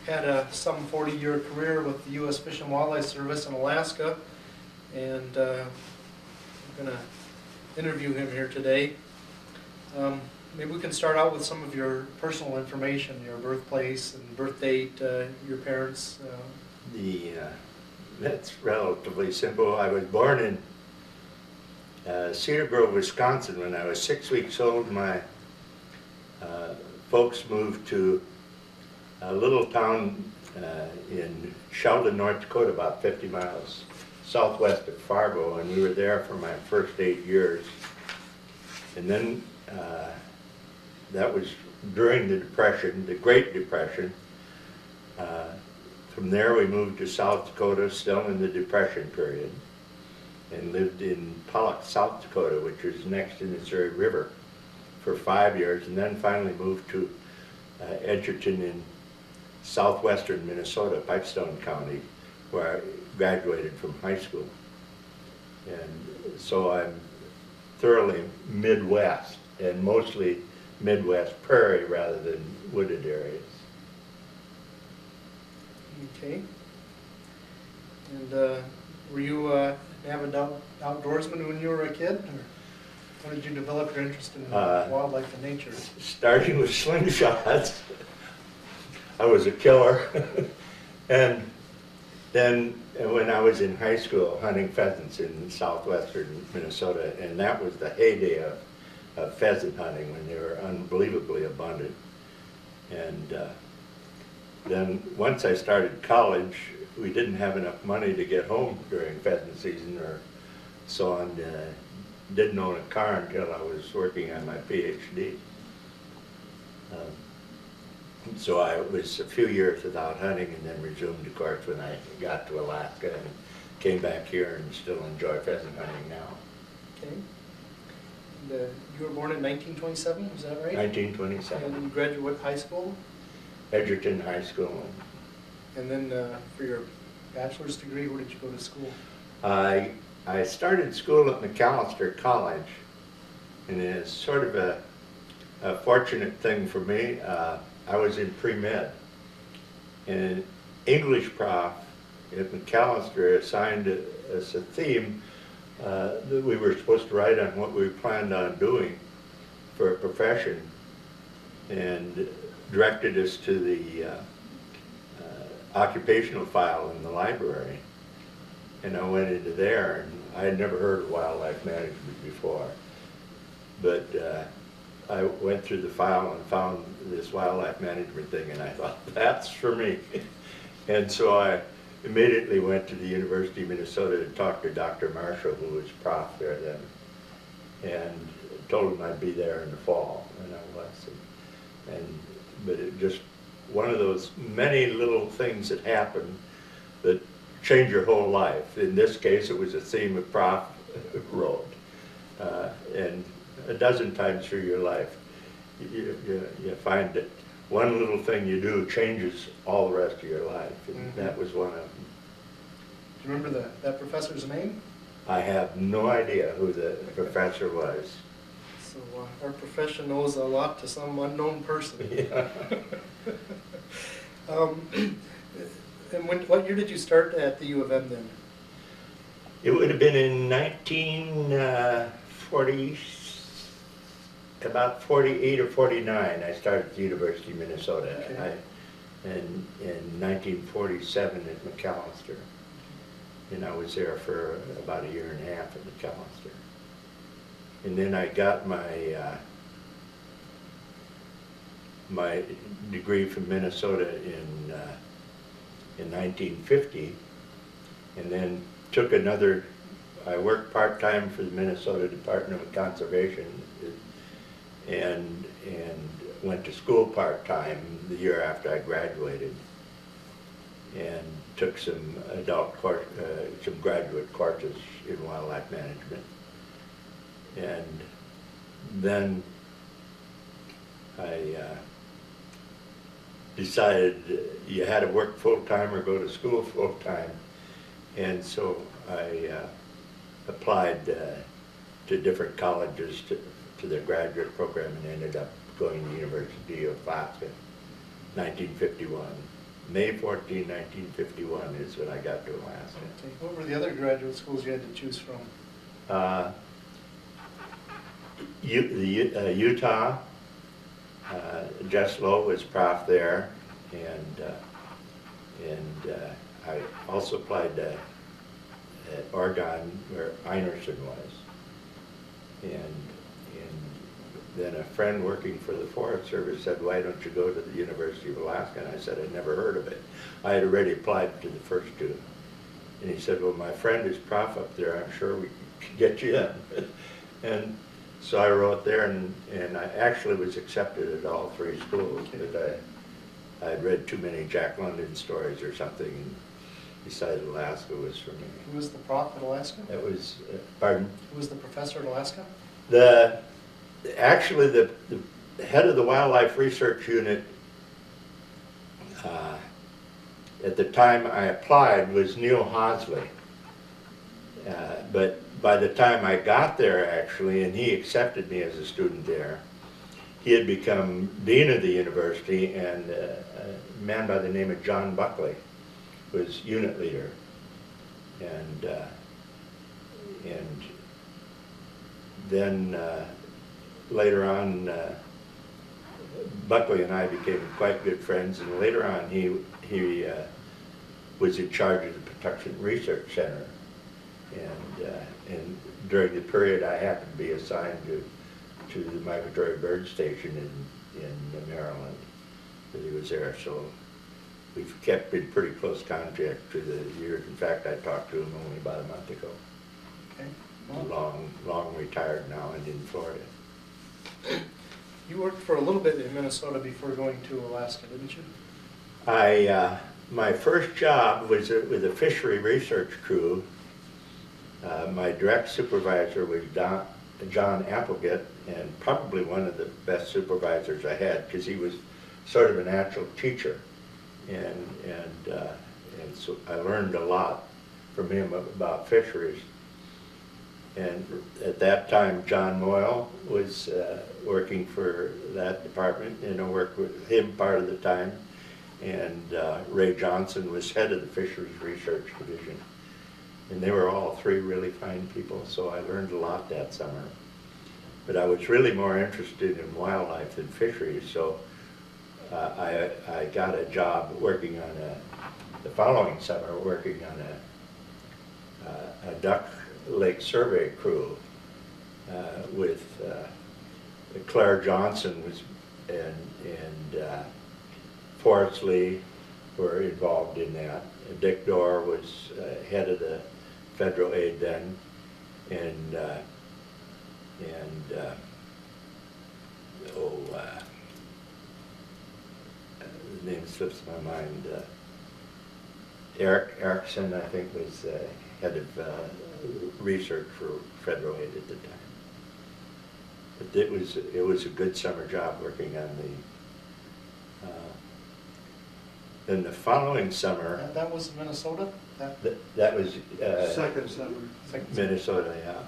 had a some 40-year career with the U.S. Fish and Wildlife Service in Alaska, and I'm going to interview him here today. Maybe we can start out with some of your personal information, your birthplace and birth date, your parents. That's relatively simple. I was born in Cedar Grove, Wisconsin. When I was 6 weeks old, my folks moved to a little town in Sheldon, North Dakota, about 50 miles southwest of Fargo, and we were there for my first 8 years. And then that was during the Depression, the Great Depression. From there we moved to South Dakota, still in the Depression period, and lived in Pollock, South Dakota, which is next to the Missouri River, for 5 years, and then finally moved to Edgerton in southwestern Minnesota, Pipestone County, where I graduated from high school. And so I'm thoroughly Midwest, and mostly Midwest prairie rather than wooded areas. Okay. And were you an avid outdoorsman when you were a kid? Or how did you develop your interest in wildlife and nature? Starting with slingshots, I was a killer. And then when I was in high school, hunting pheasants in southwestern Minnesota, and that was the heyday of pheasant hunting, when they were unbelievably abundant. And then once I started college, we didn't have enough money to get home during pheasant season or so on. Didn't own a car until I was working on my PhD. So I was a few years without hunting, and then resumed, of course, when I got to Alaska and came back here and still enjoy pheasant hunting now. Okay. And, you were born in 1927, is that right? 1927. And you graduated high school? Edgerton High School. And then for your bachelor's degree, where did you go to school? I started school at McAllister College, and it's sort of a fortunate thing for me. I was in pre-med, and an English prof at McAllister assigned us a theme that we were supposed to write on what we planned on doing for a profession, and directed us to the occupational file in the library. And I went into there, and I had never heard of wildlife management before. But I went through the file and found this wildlife management thing, and I thought, that's for me. And so I immediately went to the University of Minnesota to talk to Dr. Marshall, who was prof there then, and told him I'd be there in the fall, and I was. But it just, one of those many little things that happen that change your whole life. In this case, it was a theme a prof wrote. And a dozen times through your life, you find that one little thing you do changes all the rest of your life. And that was one of them. Do you remember that professor's name? I have no idea who the professor was. So our profession owes a lot to some unknown person. Yeah. And what year did you start at the U of M then? It would have been in 1940, about 48 or 49, I started at the University of Minnesota. Okay. In 1947 at McAllister. And I was there for about a year and a half at McAllister. And then I got my my degree from Minnesota in 1950, and then took another. I worked part-time for the Minnesota Department of Conservation, and went to school part-time the year after I graduated, and took some some graduate courses in wildlife management. And then I decided you had to work full-time or go to school full-time, and so I applied to different colleges to their graduate program, and ended up going to the University of Alaska, 1951. May 14, 1951 is when I got to Alaska. Okay. What were the other graduate schools you had to choose from? Utah, Jess Lowe was prof there, and I also applied at Oregon where Einerson was. And then a friend working for the Forest Service said, why don't you go to the University of Alaska? And I said, I'd never heard of it. I had already applied to the first two. And he said, well, my friend is prof up there, I'm sure we can get you in. And so I wrote there, and I actually was accepted at all three schools, but I had read too many Jack London stories or something, and decided Alaska was for me. Who was the prof at Alaska? That was, pardon? Who was the professor at Alaska? Actually, the head of the Wildlife Research Unit at the time I applied was Neil Hosley. But by the time I got there, actually, and he accepted me as a student there, he had become dean of the university, and a man by the name of John Buckley was unit leader. And then later on, Buckley and I became quite good friends, and later on he was in charge of the Patuxent Research Center. And during the period I happened to be assigned to the migratory bird station in Maryland, that he was there. So we've kept in pretty close contact through the years. In fact, I talked to him only about a month ago. Okay. Well, Long retired now and in Florida. you worked for a little bit in Minnesota before going to Alaska, didn't you? My first job was with a fishery research crew. My direct supervisor was John Applegate, and probably one of the best supervisors I had, because he was sort of a natural teacher, and so I learned a lot from him about fisheries. And at that time, John Moyle was working for that department, and I worked with him part of the time. And Ray Johnson was head of the Fisheries Research Division. And they were all three really fine people, so I learned a lot that summer. But I was really more interested in wildlife than fisheries, so I got a job working on the following summer, working on a duck lake survey crew with Claire Johnson and Forrest Lee were involved in that. Dick Dorr was head of the federal aid then, and the name slips my mind. Eric Erickson, I think, was head of research for federal aid at the time. But it was a good summer job working on the. Then the following summer. That was Minnesota? That was Second summer. Minnesota, yeah.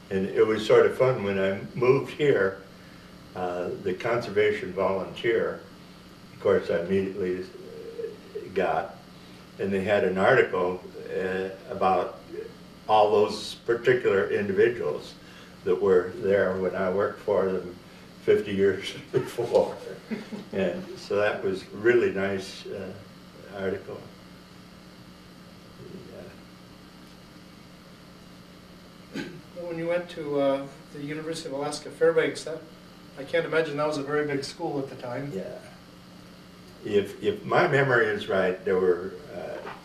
And it was sort of fun when I moved here. The conservation volunteer, of course, I immediately got, and they had an article about all those particular individuals that were there when I worked for them 50 years before. And so that was a really nice article. When you went to the University of Alaska Fairbanks, I can't imagine that was a very big school at the time. Yeah. If my memory is right, there were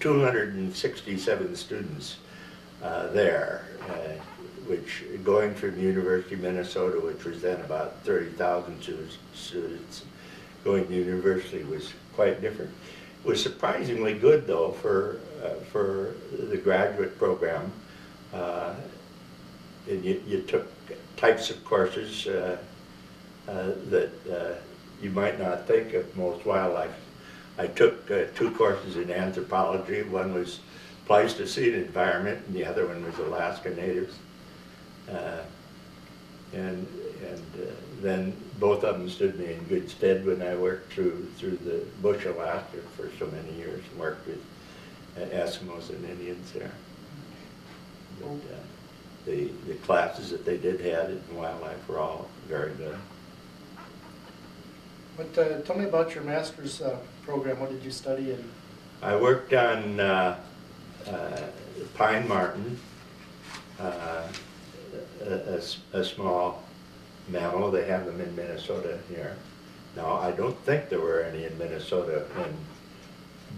267 students there, which going from the University of Minnesota, which was then about 30,000 students, going to the university was quite different. It was surprisingly good, though, for the graduate program. And you took types of courses that you might not think of most wildlife. I took 2 courses in anthropology. One was Pleistocene environment, and the other one was Alaska natives. And then both of them stood me in good stead when I worked through the bush Alaska for so many years and worked with Eskimos and Indians there. But, the classes that they did have in wildlife were all very good. But tell me about your master's program. What did you study in? I worked on pine marten, a small mammal. They have them in Minnesota here. Now, I don't think there were any in Minnesota. And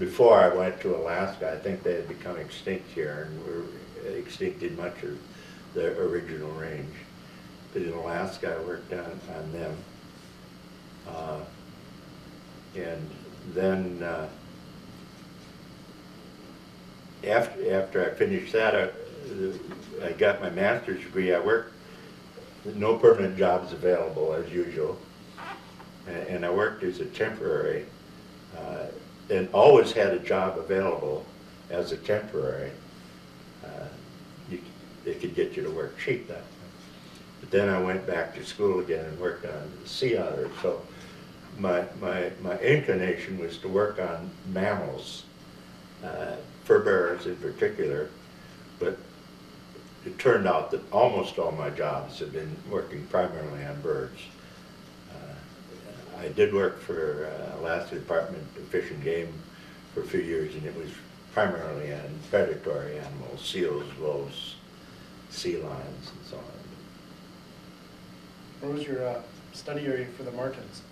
before I went to Alaska, I think they had become extinct here and were extinct in much of their original range. But in Alaska, I worked on them. And then after I finished that, I got my master's degree. I worked, no permanent jobs available as usual, and I worked as a temporary, and always had a job available as a temporary. They could get you to work cheap that time. But then I went back to school again and worked on sea otters. So my inclination was to work on mammals, fur bearers in particular, but it turned out that almost all my jobs have been working primarily on birds. I did work for Alaska Department of Fish and Game for a few years, and it was primarily on predatory animals, seals, wolves, sea lions, and so on. What was your study area for the martens?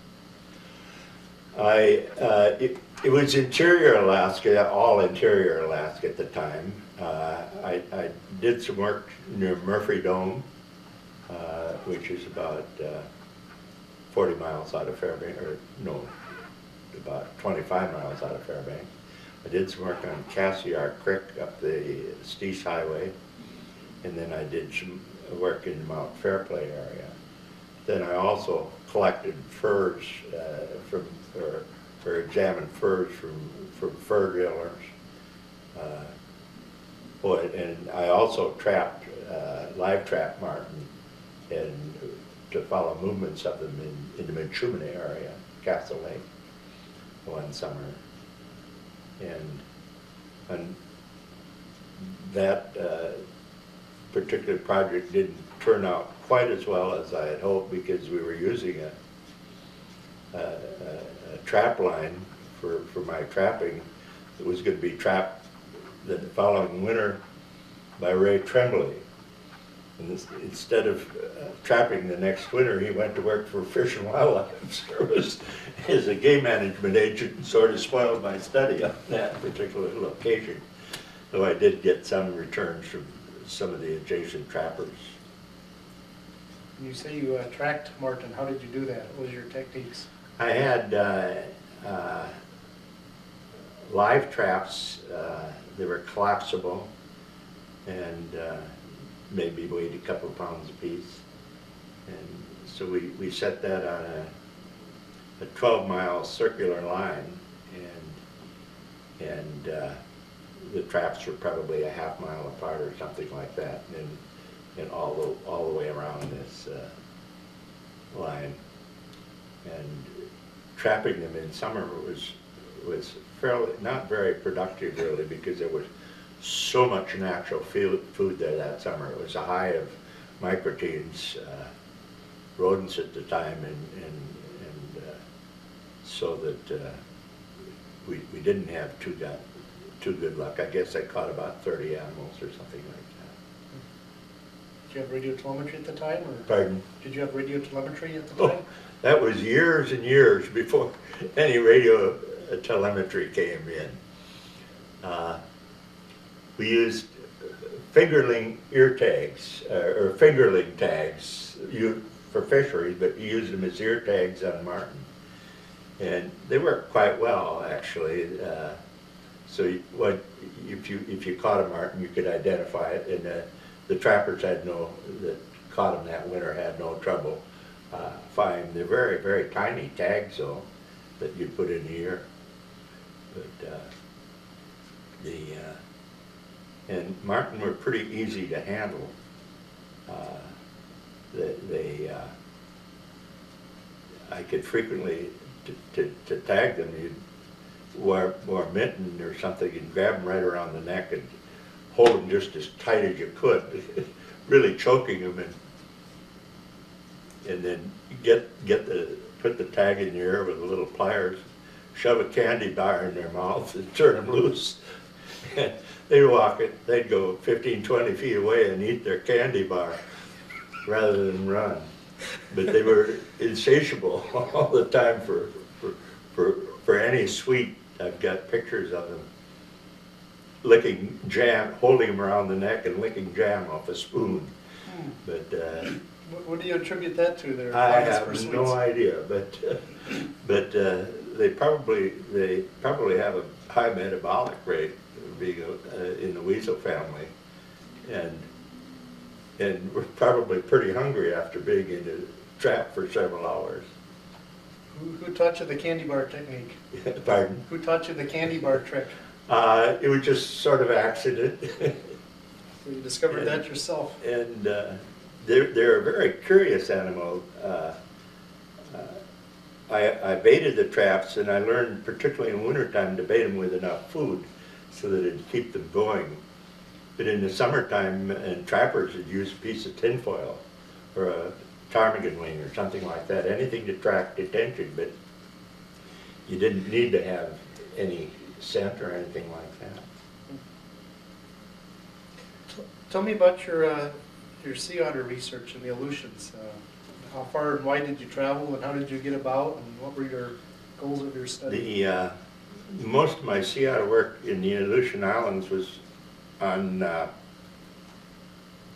It was interior Alaska, all interior Alaska at the time. I did some work near Murphy Dome, which is about 40 miles out of Fairbanks, or no, about 25 miles out of Fairbanks. I did some work on Cassiar Creek up the Steese Highway, and then I did some work in the Mount Fairplay area. Then I also collected furs or examined furs from fur dealers. And I also trapped, live trapped marten, and to follow movements of them in the Mid-Shumenay area, Castle Lake, one summer. And that particular project didn't turn out quite as well as I had hoped, because we were using a trap line for my trapping that was going to be trapped the following winter by Ray Tremblay. And instead of trapping the next winter, he went to work for Fish and Wildlife Service as a game management agent, and sort of spoiled my study on that particular location. Though I did get some returns from some of the adjacent trappers. You say you tracked marten. How did you do that? What was your techniques? I had live traps. They were collapsible and maybe weighed a couple of pounds apiece. And so we set that on a 12-mile circular line, and the traps were probably a half mile apart or something like that, and all the way around this line. And trapping them in summer was fairly not very productive, really, because there was so much natural food there that summer. It was a high of microteens, rodents at the time, and so that we didn't have too good luck. I guess I caught about 30 animals or something like that. Did you have radio telemetry at the time? Or Pardon? Did you have radio telemetry at the time? That was years and years before any radio telemetry came in. We used fingerling ear tags, or fingerling tags for fisheries, but you used them as ear tags on marten. And they worked quite well, actually. So if you caught a marten, you could identify it, and the trappers that caught them that winter had no trouble finding. They're very, very tiny tags, though, that you put in the ear. But and marten were pretty easy to handle. I could frequently, to tag them, you'd wear a mitten or something and grab them right around the neck and hold them just as tight as you could, really choking them, and then put the tag in your ear with the little pliers, shove a candy bar in their mouth and turn them loose. And they'd walk it, they'd go 15, 20 feet away and eat their candy bar rather than run. But they were insatiable all the time for any sweet. I've got pictures of them licking jam, holding them around the neck and licking jam off a spoon. But what do you attribute that to? Their I fondness have for sweets? no idea. But they probably have a high metabolic rate, being in the weasel family, and we're probably pretty hungry after being in a trap for several hours. Who taught you the candy bar technique? Pardon? Who taught you the candy bar trick? It was just sort of accident. So you discovered that yourself. And they're a very curious animal. I baited the traps, and I learned, particularly in wintertime, to bait them with enough food so that it'd keep them going. But in the summertime, and trappers would use a piece of tinfoil or a ptarmigan wing or something like that, anything to attract attention, but you didn't need to have any scent or anything like that. Tell me about your sea otter research and the Aleutians. How far and wide did you travel, and how did you get about, and what were your goals of your study? Most of my sea otter work in the Aleutian Islands was on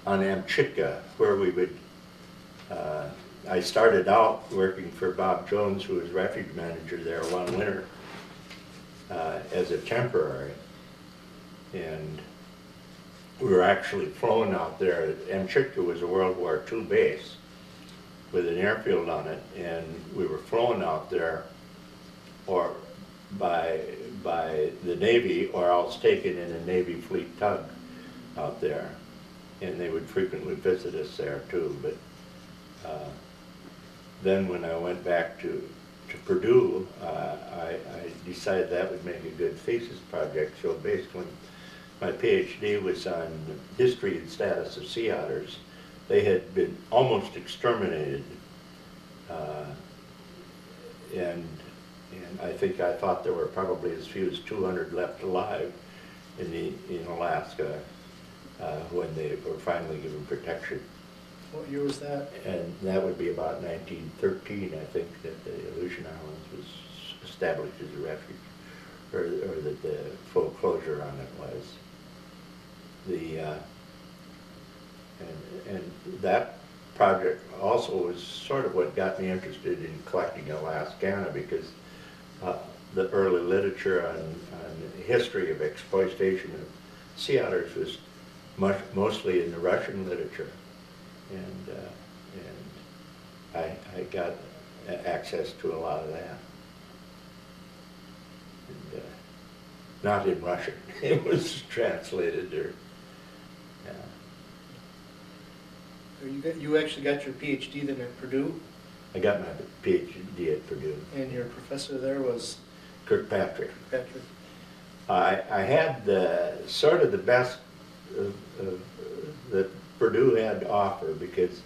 Amchitka, where we would. I started out working for Bob Jones, who was refuge manager there one winter, as a temporary, and we were actually flown out there. Amchitka was a World War II base with an airfield on it, and we were flown out there or by the Navy, or else taken in a Navy fleet tug out there, and they would frequently visit us there too. But then when I went back to Purdue, I decided that would make a good thesis project. So basically, my PhD was on history and status of sea otters. They had been almost exterminated, and I thought there were probably as few as 200 left alive in Alaska when they were finally given protection. What year was that? And that would be about 1913, I think, that the Aleutian Islands was established as a refuge, or that the full closure on it was. And that project also was sort of what got me interested in collecting Alaskana, because the early literature on the history of exploitation of sea otters was mostly in the Russian literature, and I got access to a lot of that. And, not in Russian. It was translated or. You actually got your PhD then at Purdue? I got my PhD at Purdue. And your professor there was? Kirkpatrick. Patrick. I had sort of the best that Purdue had to offer, because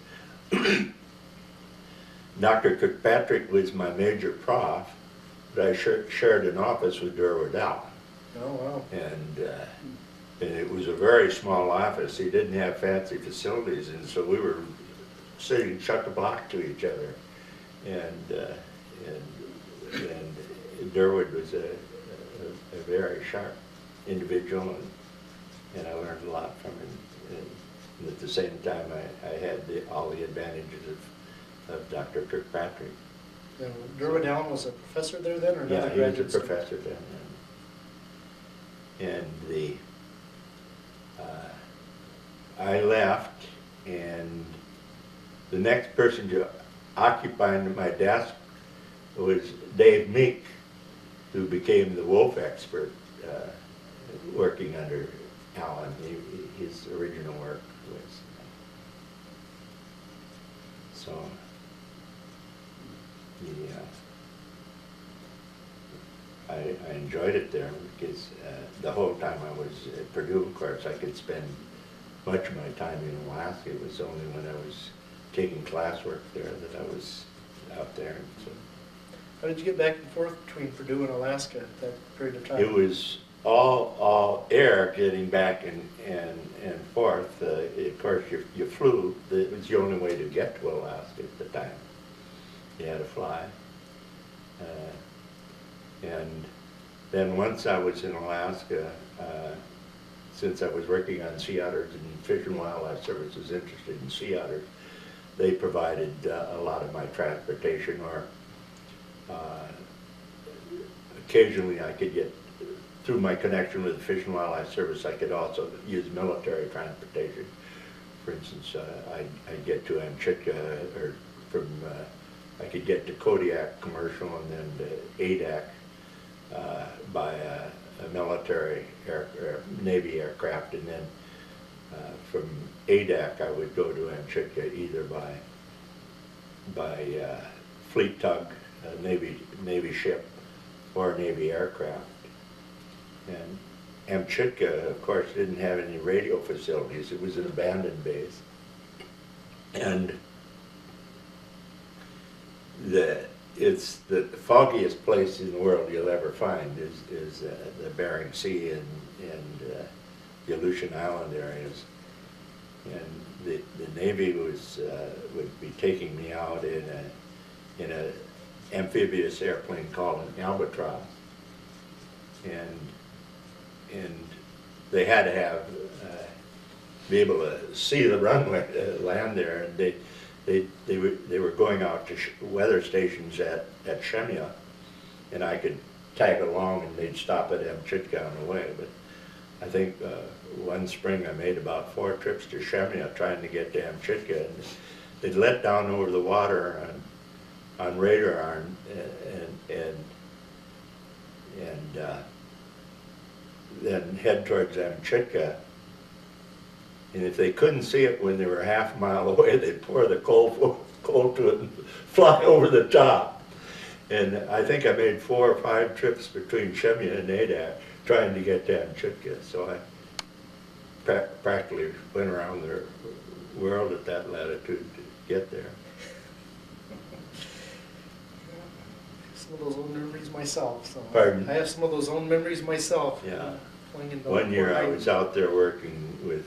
Dr. Kirkpatrick was my major prof, but I shared an office with Durwood Allen. Oh, wow. And it was a very small office. He didn't have fancy facilities, and so we were sitting chock-a-block to each other. And Durwood was a very sharp individual, and I learned a lot from him. And at the same time, I had all the advantages of Dr. Kirkpatrick. And Durwood Allen was a professor there then, or Yeah, another he was a graduate student? professor then. And I left, and the next person to occupy my desk was Dave Meek, who became the wolf expert, working under Allen. His original work was so. I enjoyed it there because the whole time I was at Purdue, of course, I could spend much of my time in Alaska. It was only when I was taking classwork there that I was out there. So How did you get back and forth between Purdue and Alaska at that period of time? it was all air getting back and forth. Of course, you flew. It was the only way to get to Alaska at the time. You had to fly. And then once I was in Alaska, since I was working on sea otters and Fish and Wildlife Service was interested in sea otters, they provided a lot of my transportation, or occasionally I could get, through my connection with the Fish and Wildlife Service, I could also use military transportation. For instance, I'd get to Amchitka, or from, I could get to Kodiak commercial and then to Adak by a military Navy aircraft, and then from Adak I would go to Amchitka either by fleet tug, Navy ship, or Navy aircraft. And Amchitka, of course, didn't have any radio facilities. It was an abandoned base. And it's the foggiest place in the world you'll ever find is the Bering Sea and the Aleutian Island areas. And the Navy would be taking me out in a amphibious airplane called an Albatross, and they had to be able to see the runway to land there, and they were going out to weather stations at Shemya, and I could tag along and they'd stop at Amchitka on the way. But I think one spring I made about 4 trips to Shemya trying to get to Amchitka, and they'd let down over the water on radar and then head towards Amchitka. And if they couldn't see it when they were half a mile away, they'd pour the coal to it and fly over the top. And I think I made 4 or 5 trips between Shemya and Adak trying to get to Amchitka. So I practically went around the world at that latitude to get there. Some of those old memories myself. So Pardon? I have some of those own memories myself. Yeah. Flying into One year I Hawaii. was out there working with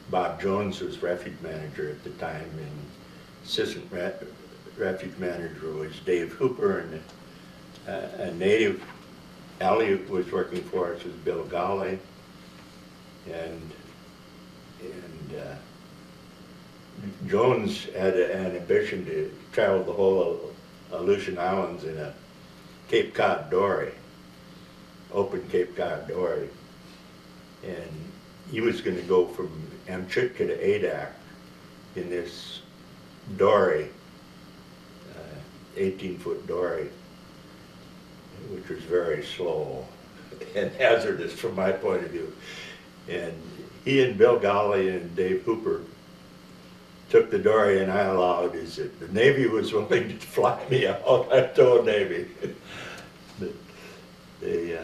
Bob Jones, who was refuge manager at the time, and assistant refuge manager was Dave Hooper, and a native Allie was working for us was Bill Gawley, and Jones had an ambition to travel the whole Aleutian Islands in a Cape Cod dory, open Cape Cod dory, and he was going to go from Amchitka to Adak in this dory, 18-foot dory, which was very slow and hazardous from my point of view. And he and Bill Gawley and Dave Hooper took the dory, and I allowed, the Navy was willing to fly me out. I told Navy. They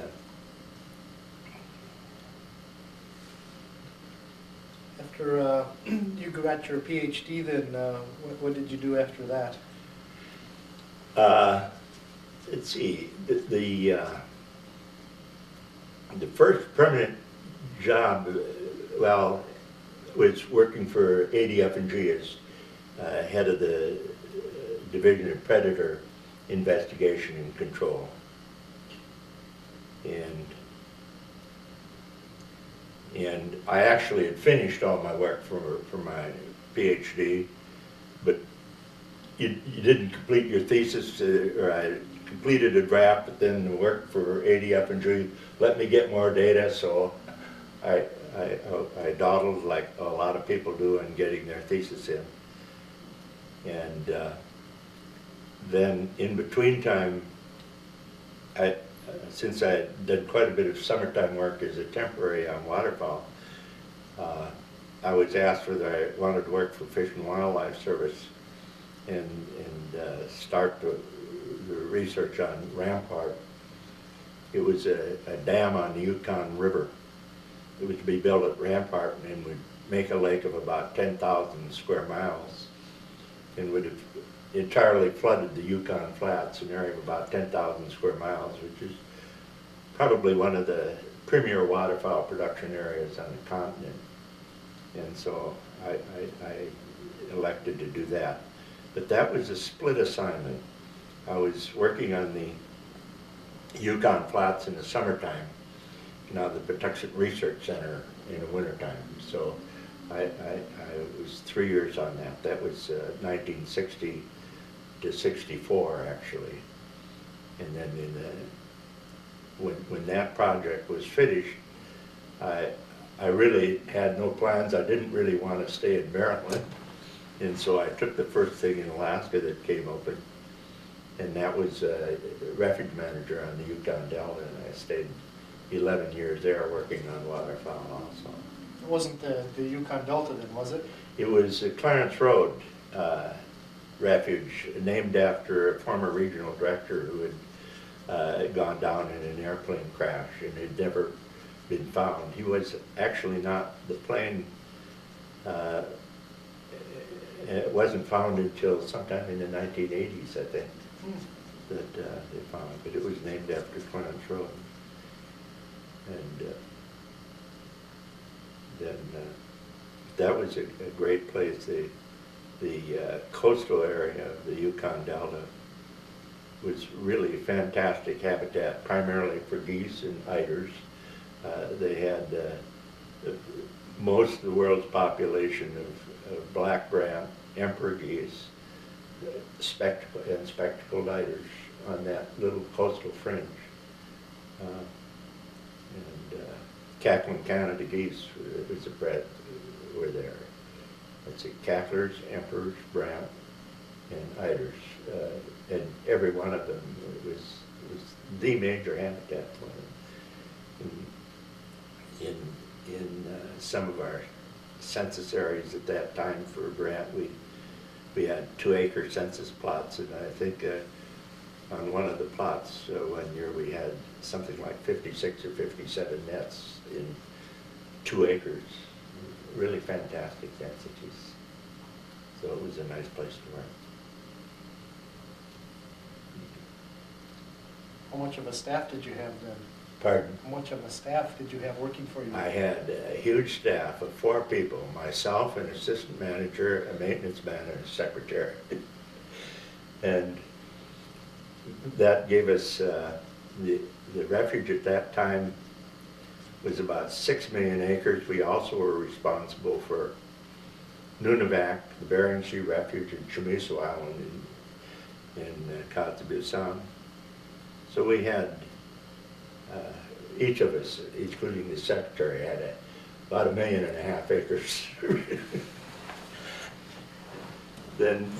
After you got your PhD, then what did you do after that? let's see, the first permanent job, well, was working for ADF&G as head of the Division of Predator Investigation and Control. And I actually had finished all my work for my PhD, but you didn't complete your thesis, or I completed a draft, but then the work for ADF&G let me get more data, so I dawdled like a lot of people do in getting their thesis in. And then in between time, since I had done quite a bit of summertime work as a temporary on Waterfowl, I was asked whether I wanted to work for Fish and Wildlife Service and start the research on Rampart. It was a dam on the Yukon River. It was to be built at Rampart and would make a lake of about 10,000 square miles and would have entirely flooded the Yukon Flats, an area of about 10,000 square miles, which is probably one of the premier waterfowl production areas on the continent. And so I elected to do that. But that was a split assignment. I was working on the Yukon Flats in the summertime, now the Patuxent Research Center in the wintertime. So I was 3 years on that. That was 1960 to 64 actually. And then when that project was finished, I really had no plans. I didn't really want to stay in Maryland. And so I took the first thing in Alaska that came open, and that was refuge manager on the Yukon Delta, and I stayed 11 years there working on waterfowl also. It wasn't the Yukon Delta then, was it? It was Clarence Road Refuge, named after a former regional director who had gone down in an airplane crash and had never been found. He was actually not, the plane, it wasn't found until sometime in the 1980s, I think, that they found it, but it was named after Clarence Road. And then that was a great place. The coastal area of the Yukon Delta was really fantastic habitat, primarily for geese and eiders. They had most of the world's population of black brant, emperor geese, spectacled eiders on that little coastal fringe. Cackling Canada geese was a bred were there. Let's see, cacklers, emperors, brant, and eiders, and every one of them was the major habitat for them. In some of our census areas at that time for brant, we had 2-acre census plots, and I think on one of the plots one year we had something like 56 or 57 nets in 2 acres. Really fantastic densities. So it was a nice place to work. How much of a staff did you have then? Pardon? How much of a staff did you have working for you? I had a huge staff of 4 people, myself, an assistant manager, a maintenance man, and a secretary. And that gave us, the refuge at that time was about 6 million acres. We also were responsible for Nunivak, the Bering Sea Refuge, and Chamisso Island in Kotzebue Sound. So we had, each of us, including the secretary, had about 1.5 million acres. Then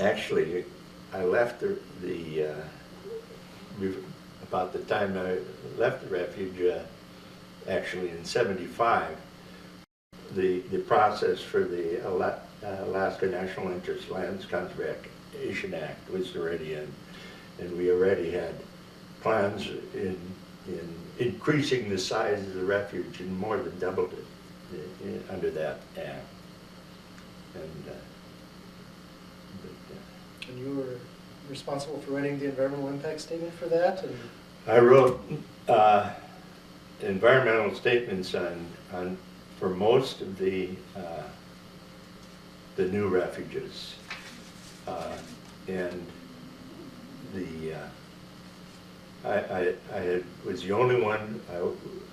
actually, I left about the time I left the refuge, actually in '75, the process for the Alaska National Interest Lands Conservation Act was already in, and we already had plans in increasing the size of the refuge and more than doubled it under that act. And you were responsible for writing the environmental impact statement for that? And I wrote environmental statements on for most of the new refuges, and I was the only one.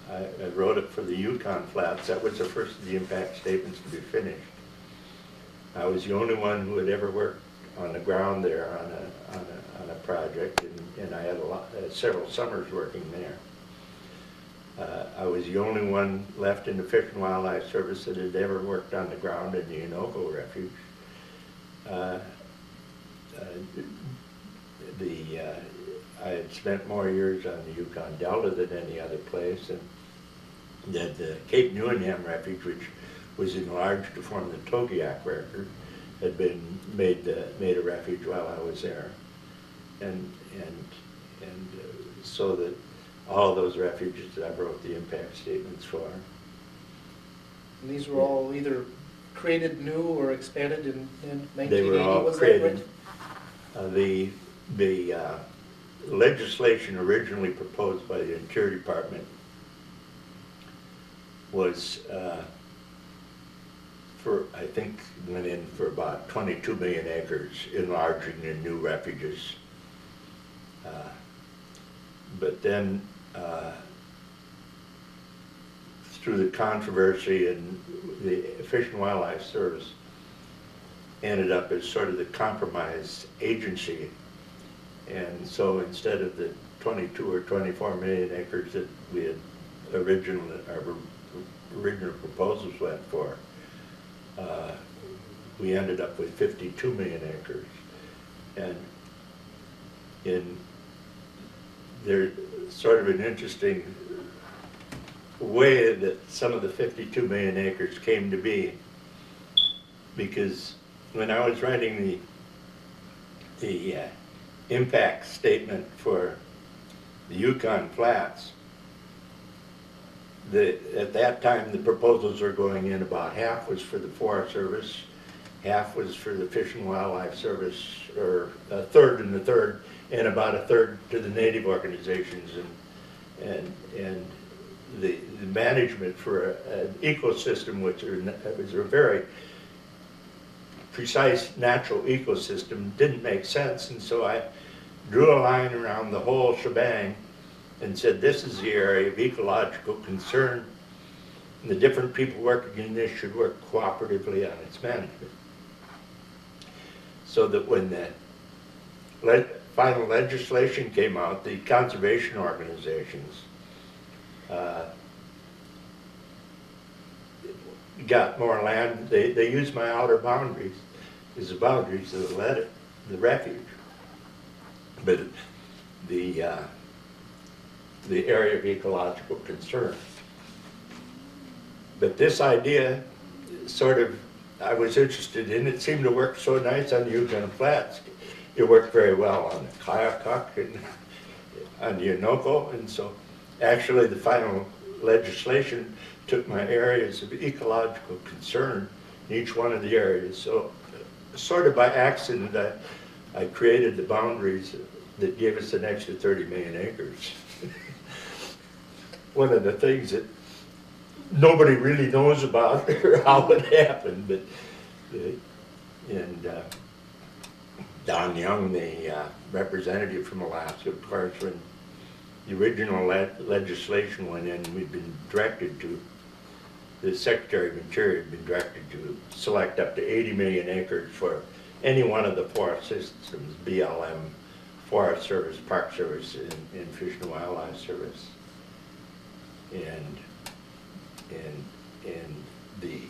I wrote it for the Yukon Flats. That was the first of the impact statements to be finished. I was the only one who had ever worked on the ground there on a project, and I had several summers working there. I was the only one left in the Fish and Wildlife Service that had ever worked on the ground in the Untitled Refuge. I had spent more years on the Yukon Delta than any other place, and the Cape Newenham Refuge, which was enlarged to form the Togiak record, had been made a refuge while I was there, and so that all those refuges that I wrote the impact statements for. And these were all either created new or expanded in 1980, They were all was created. that right? The legislation originally proposed by the Interior Department was I think went in for about 22 million acres, enlarging the new refuges. But then through the controversy, and the Fish and Wildlife Service ended up as sort of the compromise agency. And so instead of the 22 or 24 million acres that we had our original proposals went for, we ended up with 52 million acres. And there's sort of an interesting way that some of the 52 million acres came to be, because when I was writing the impact statement for the Yukon Flats, at that time the proposals were going in, about half was for the Forest Service, half was for the Fish and Wildlife Service, or a third and a third, and about a third to the native organizations, and the management for an ecosystem, which was a very precise natural ecosystem, didn't make sense. And so I drew a line around the whole shebang and said, this is the area of ecological concern, and the different people working in this should work cooperatively on its management. So that when the final legislation came out, the conservation organizations got more land. They used my outer boundaries as the boundaries of the refuge. But the area of ecological concern. But this idea sort of, I was interested in. It seemed to work so nice on the Yukon Flats. It worked very well on the COWCH and on the Unoko, and so actually the final legislation took my areas of ecological concern in each one of the areas. So sort of by accident, I created the boundaries that gave us an extra 30 million acres. One of the things that nobody really knows about or how it happened, but Don Young, the representative from Alaska, of course, when the original legislation went in, we'd been directed to, the Secretary of Interior had been directed to select up to 80 million acres for any one of the forest systems, BLM, Forest Service, Park Service, and Fish and Wildlife Service. And the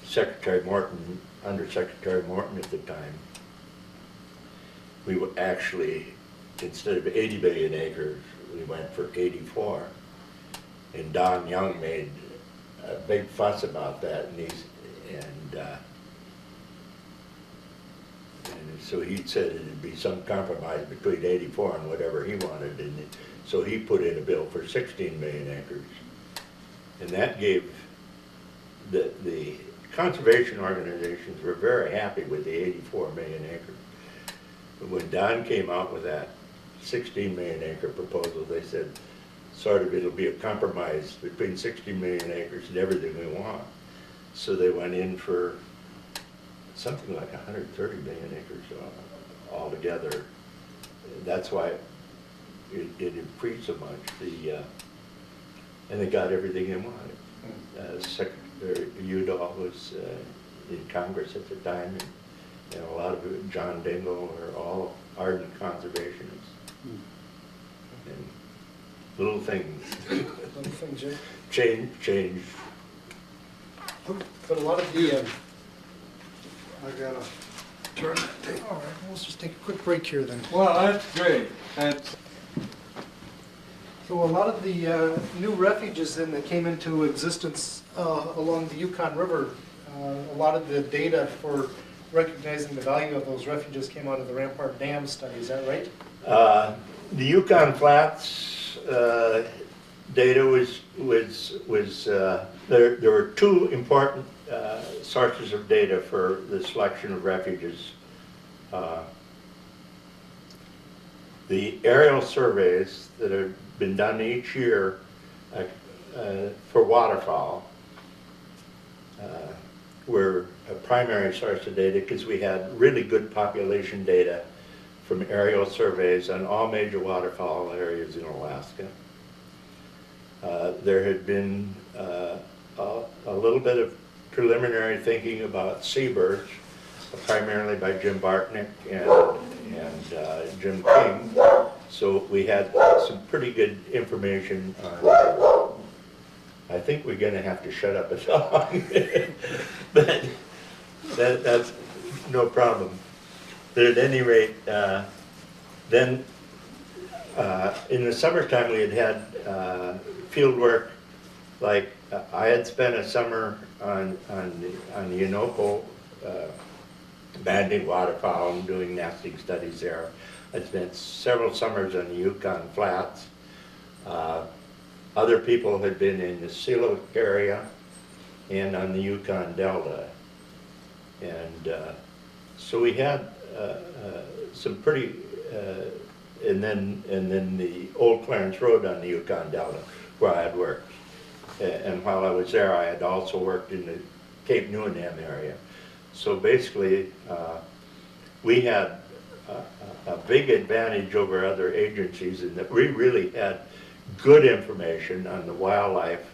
Secretary Morton, Undersecretary Morton at the time, we were actually, instead of 80 billion acres, we went for 84. And Don Young made a big fuss about that, and so he said it'd be some compromise between 84 and whatever he wanted, and so he put in a bill for 16 million acres. And that gave the conservation organizations were very happy with the 84 million acres. But when Don came out with that 16 million acre proposal, they said, sort of, it'll be a compromise between 60 million acres and everything we want. So they went in for something like 130 million acres altogether. That's why it increased so much. And they got everything they wanted. Secretary Udall was in Congress at the time, and a lot of it, John Dingell, were all ardent conservationists. And little things. Little things, yeah. Change. But a lot of the, I gotta turn, all right, let's just take a quick break here then. Well, that's great. So So a lot of the new refuges then that came into existence along the Yukon River, a lot of the data for recognizing the value of those refuges came out of the Rampart Dam study, is that right? The Yukon Flats data there were two important sources of data for the selection of refuges. The aerial surveys that have been done each year for waterfowl were a primary source of data because we had really good population data from aerial surveys on all major waterfowl areas in Alaska. There had been a little bit of preliminary thinking about seabirds, primarily by Jim Bartnick and Jim King. So we had some pretty good information on. I think we're going to have to shut up a song, but that's no problem. But at any rate, then in the summertime we had field work. Like I had spent a summer on the Juneau banding waterfowl and doing nesting studies there. I'd spent several summers on the Yukon Flats. Other people had been in the Silo area and on the Yukon Delta. And so we had some pretty, and then the Old Clarence Road on the Yukon Delta where I had worked. And while I was there, I had also worked in the Cape Newinam area. So basically, we had a big advantage over other agencies in that we really had good information on the wildlife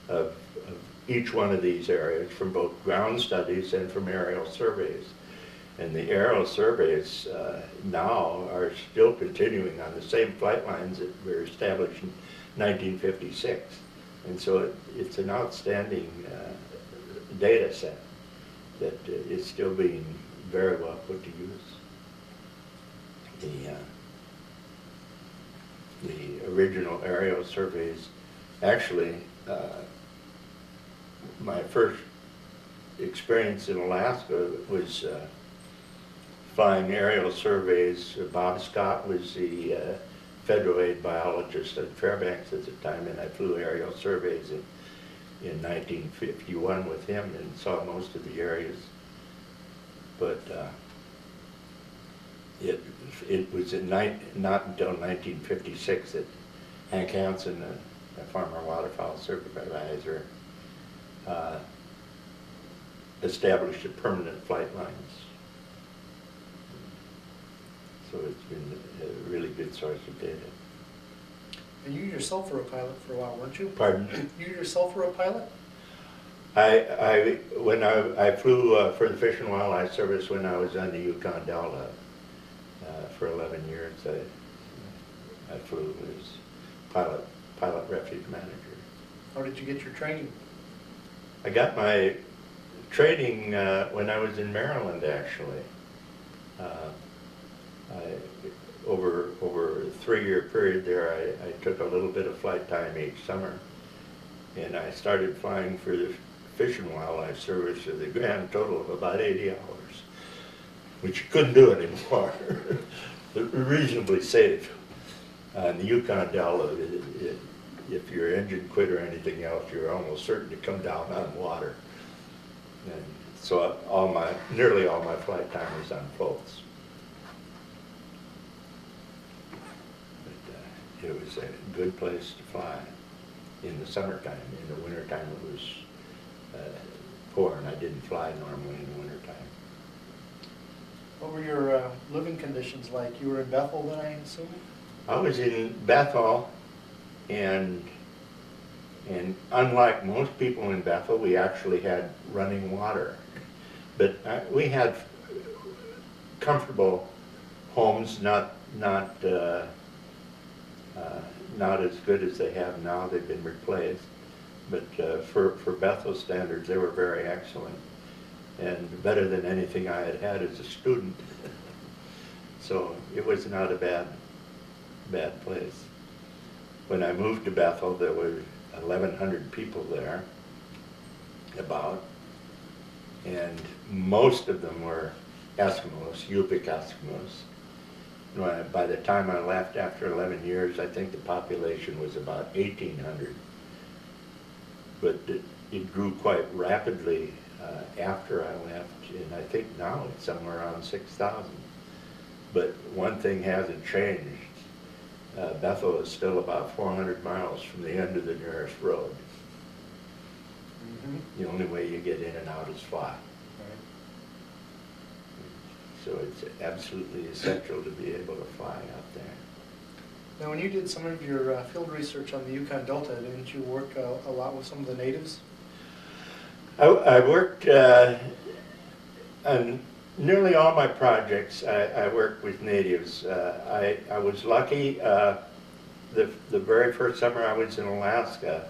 of each one of these areas from both ground studies and from aerial surveys. And the aerial surveys now are still continuing on the same flight lines that were established in 1956. And so it's an outstanding data set that is still being very well put to use. The original aerial surveys, actually, my first experience in Alaska was flying aerial surveys. Bob Scott was the federal aid biologist at Fairbanks at the time, and I flew aerial surveys in 1951 with him and saw most of the areas. But it was not until 1956 that Hank Hansen, a former waterfowl supervisor, established the permanent flight lines. So it's been a really good source of data. And you yourself were a pilot for a while, weren't you? Pardon? You yourself were a pilot? When I flew for the Fish and Wildlife Service when I was on the Yukon Delta for 11 years. I flew as pilot refuge manager. How did you get your training? I got my training when I was in Maryland, actually. Over a 3-year period there, I took a little bit of flight time each summer, and I started flying for the Fish and Wildlife Service with a grand total of about 80 hours, which you couldn't do anymore. Reasonably safe. On the Yukon Delta, if your engine quit or anything else, you're almost certain to come down on water. And so nearly all my flight time was on floats. It was a good place to fly in the summertime. In the wintertime it was poor, and I didn't fly normally in the wintertime. What were your living conditions like? You were in Bethel then, I assume? I was in Bethel, and unlike most people in Bethel, we actually had running water. But we had comfortable homes, not as good as they have now. They've been replaced. But for Bethel standards, they were very excellent and better than anything I had had as a student. So it was not a bad place. when I moved to Bethel, there were 1,100 people there, about, and most of them were Eskimos, Yupik Eskimos. By the time I left after 11 years, I think the population was about 1,800. But it grew quite rapidly after I left, and I think now it's somewhere around 6,000. But one thing hasn't changed. Bethel is still about 400 miles from the end of the nearest road. The only way you get in and out is fly. So it's absolutely essential to be able to fly out there. Now, when you did some of your field research on the Yukon Delta, didn't you work a lot with some of the natives? I worked on nearly all my projects. I worked with natives. I was lucky. The very first summer I was in Alaska,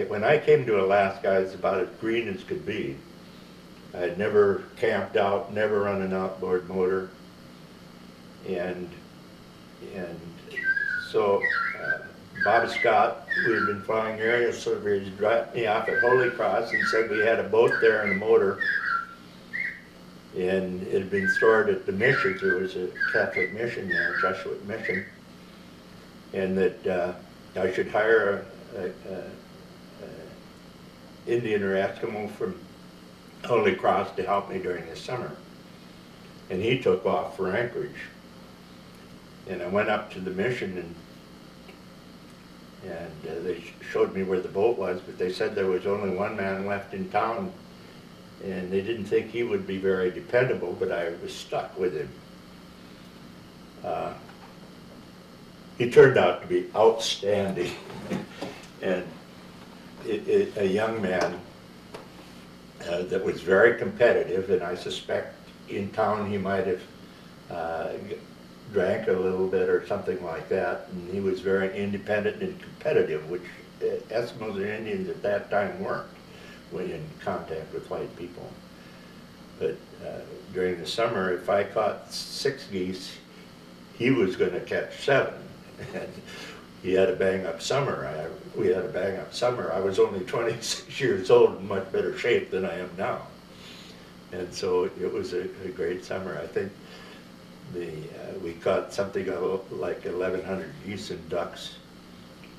when I came to Alaska, I was about as green as could be. I had never camped out, never run an outboard motor, and so Bob Scott, who had been flying area surveys, dropped me off at Holy Cross and said we had a boat there and a motor, and it had been stored at the mission. There was a Catholic mission there, Jesuit mission, and that I should hire a Indian or Eskimo from Holy Cross to help me during the summer. And he took off for Anchorage. And I went up to the mission, and they showed me where the boat was, but they said there was only one man left in town, and they didn't think he would be very dependable, but I was stuck with him. He turned out to be outstanding. And a young man that was very competitive, and I suspect in town he might have drank a little bit or something like that, and he was very independent and competitive, which Eskimos and Indians at that time weren't when in contact with white people. But during the summer, if I caught 6 geese, he was going to catch 7. And he had a bang-up summer. We had a bang-up summer. I was only 26 years old, in much better shape than I am now. And so it was a great summer. I think we caught something like 1,100 geese and ducks,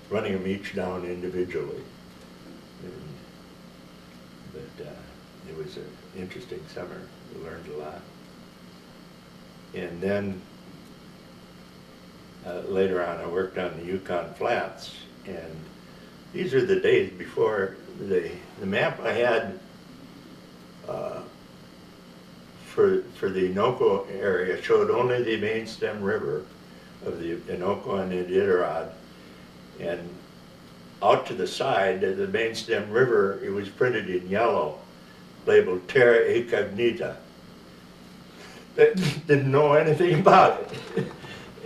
running them each down individually. But it was an interesting summer. We learned a lot. And then later on, I worked on the Yukon Flats, and these are the days before the map I had for the Innoko area showed only the main stem river of the Innoko and Iditarod, and out to the side of the main stem river, it was printed in yellow, labeled Terra Incognita. They didn't know anything about it.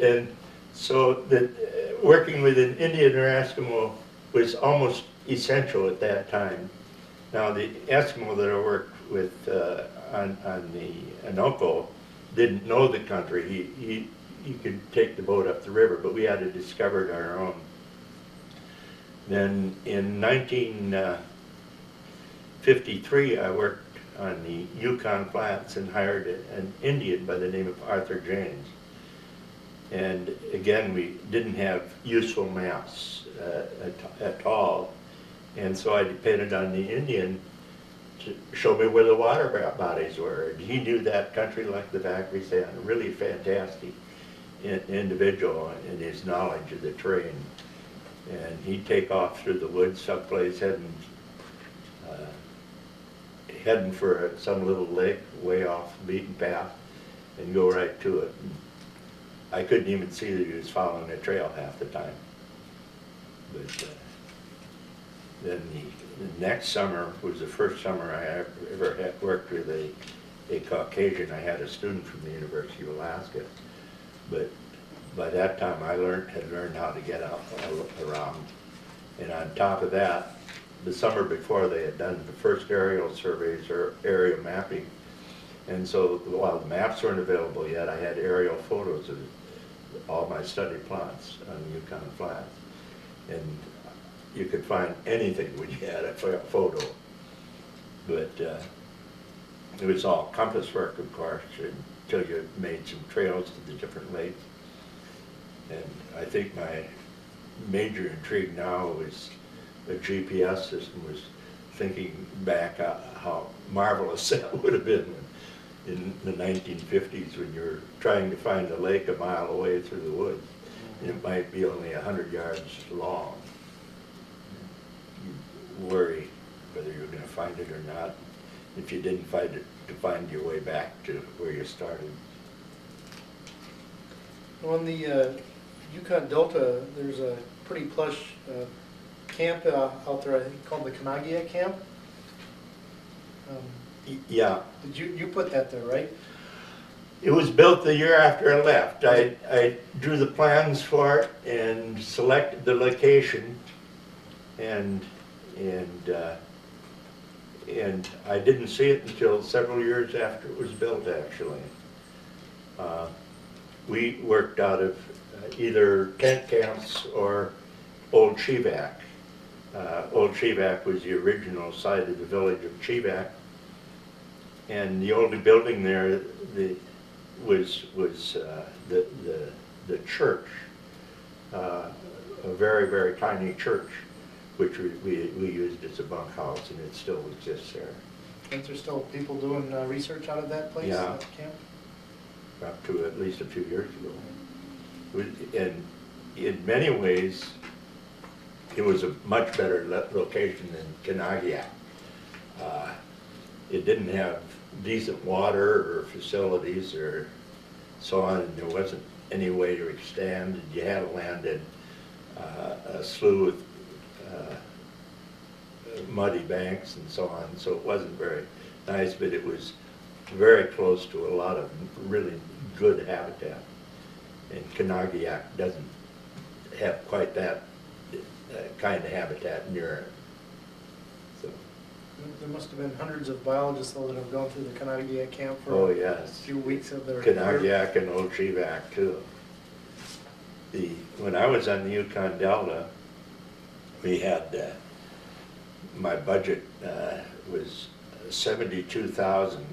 And so working with an Indian or Eskimo was almost essential at that time. Now the Eskimo that I worked with on the Innoko didn't know the country. He could take the boat up the river, but we had to discover it on our own. Then in 1953, I worked on the Yukon Flats and hired an Indian by the name of Arthur James. And again, we didn't have useful maps at all. And so I depended on the Indian to show me where the water bodies were. And he knew that country like the back of his hand. A really fantastic individual in his knowledge of the terrain. And he'd take off through the woods someplace, heading for some little lake way off the beaten path, and go right to it. And I couldn't even see that he was following the trail half the time. But then the next summer was the first summer I ever had worked with a Caucasian. I had a student from the University of Alaska, but by that time I had learned how to get out around. And on top of that, the summer before they had done the first aerial surveys or area mapping. And so while the maps weren't available yet, I had aerial photos of all my study plots on the Yukon Flats. And you could find anything when you had a photo. But it was all compass work, of course, until you made some trails to the different lakes. And I think my major intrigue now is the GPS system, was thinking back how marvelous that would have been in the 1950s when you're trying to find a lake a mile away through the woods. And it might be only 100 yards long. You worry whether you're going to find it or not. If you didn't find it, to find your way back to where you started. On the Yukon Delta, there's a pretty plush camp out there, I think called the Kanagia Camp. Yeah. Did you put that there, right? It was built the year after I left. I drew the plans for it and selected the location, and I didn't see it until several years after it was built, actually. We worked out of either tent camps or Old Cheevac. Old Cheevac was the original site of the village of Cheevac, and the only building there was the church, a very, very tiny church, which we used as a bunkhouse, and it still exists there. Aren't there still people doing research out of that place, Yeah. that camp? Up to at least a few years ago. And in many ways, it was a much better location than Kanagia. It didn't have decent water or facilities or so on, and there wasn't any way to extend. You had to land in a slough with muddy banks and so on, so it wasn't very nice, but it was very close to a lot of really good habitat. And Kanagiak doesn't have quite that kind of habitat near it. So. There must have been hundreds of biologists though that have gone through the Kanagia camp for Oh, a yes. few weeks of their Kanagiak and Old Cheevac too. When I was on the Yukon Delta, we had my budget was 72,000,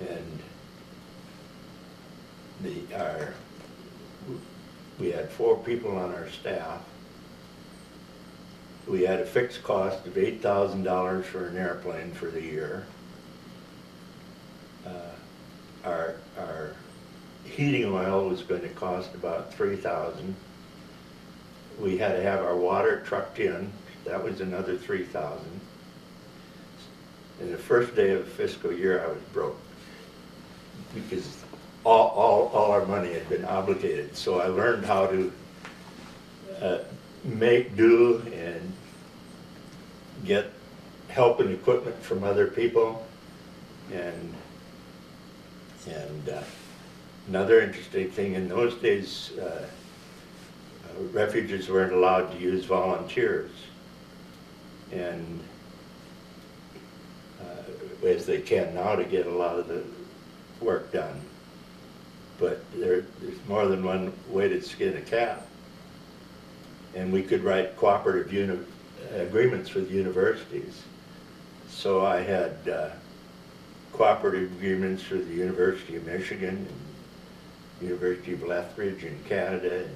and we had 4 people on our staff. We had a fixed cost of $8,000 for an airplane for the year. Our heating oil was going to cost about $3,000. We had to have our water trucked in. That was another $3,000. And the first day of the fiscal year, I was broke because all our money had been obligated. So I learned how to make do and get help and equipment from other people. And another interesting thing, in those days, refuges weren't allowed to use volunteers, and as they can now to get a lot of the work done. But there's more than one way to skin a cat. And we could write cooperative agreements with universities. So I had cooperative agreements with the University of Michigan and University of Lethbridge in Canada and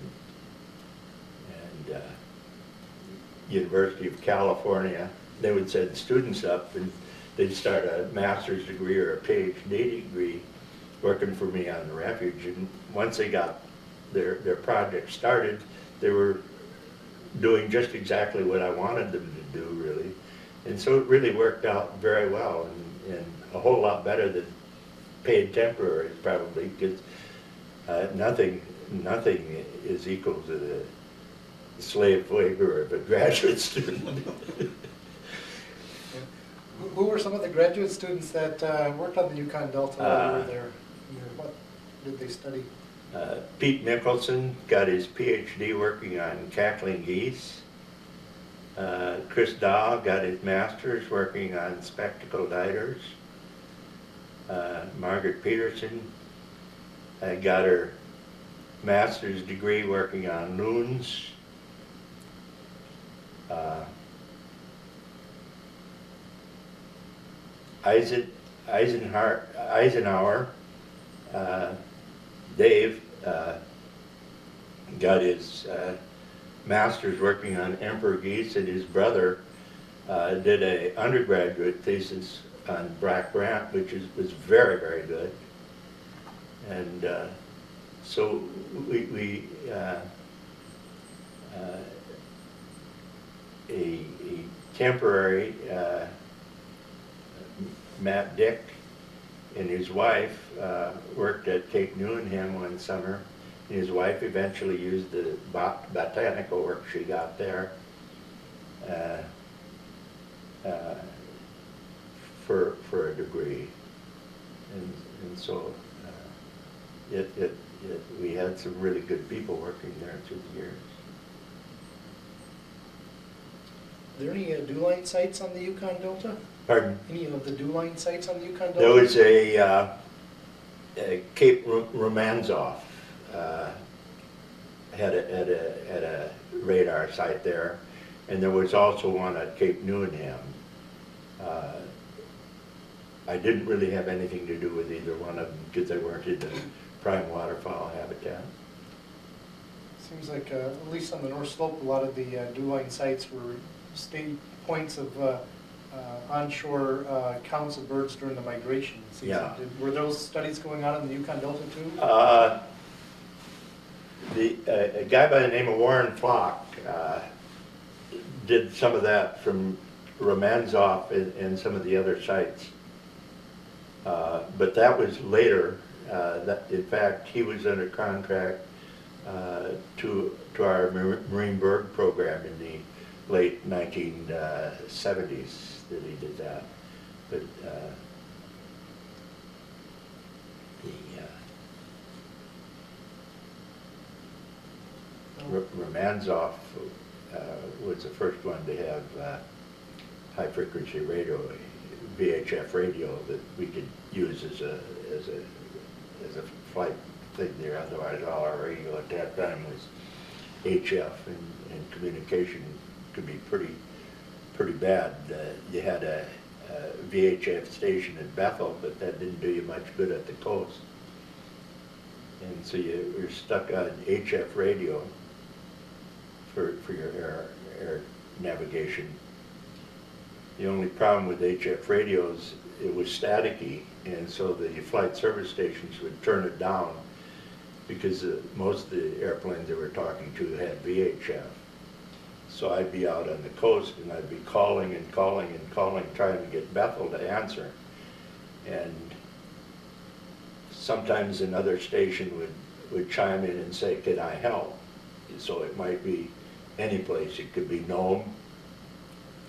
University of California. They would send students up and they'd start a master's degree or a PhD degree working for me on the refuge. And once they got their project started, they were doing just exactly what I wanted them to do, really. And so it really worked out very well, and a whole lot better than paid temporary, probably, because nothing is equal to the slave labor of a graduate student. Who were some of the graduate students that worked on the Yukon Delta while you were there? What did they study? Pete Nicholson got his PhD working on cackling geese. Chris Dahl got his master's working on spectacled eiders. Margaret Peterson got her master's degree working on loons. Eisenhower, Dave, got his master's working on emperor geese, and his brother did an undergraduate thesis on black brant, which was very, very good. And so we a temporary Matt Dick and his wife worked at Cape Newnham one summer. And his wife eventually used the botanical work she got there for a degree, and so we had some really good people working there through the years. Are there any dew-line sites on the Yukon Delta? Pardon? Any of the dew-line sites on the Yukon Delta? There was a Cape Romanzoff had a radar site there, and there was also one at Cape Newnham. I didn't really have anything to do with either one of them because they weren't in the prime waterfowl habitat. Seems like, at least on the North Slope, a lot of the dew-line sites were state points of onshore counts of birds during the migration season. Yeah. Were those studies going on in the Yukon Delta too? A guy by the name of Warren Flock did some of that from Romanzoff and some of the other sites. But that was later. In fact, he was under contract to our Marine Bird program in the late 1970s that he did that. But Romanzoff was the first one to have high frequency radio, VHF radio, that we could use as a flight thing there. Otherwise, all our radio at that time was HF, and communication could be pretty bad. You had a VHF station in Bethel, but that didn't do you much good at the coast. And so you were stuck on HF radio for your air navigation. The only problem with HF radios, it was staticky, and so the flight service stations would turn it down because most of the airplanes they were talking to had VHF. So I'd be out on the coast and I'd be calling and calling and calling, trying to get Bethel to answer. And sometimes another station would chime in and say, "Can I help?" So it might be any place. It could be Nome,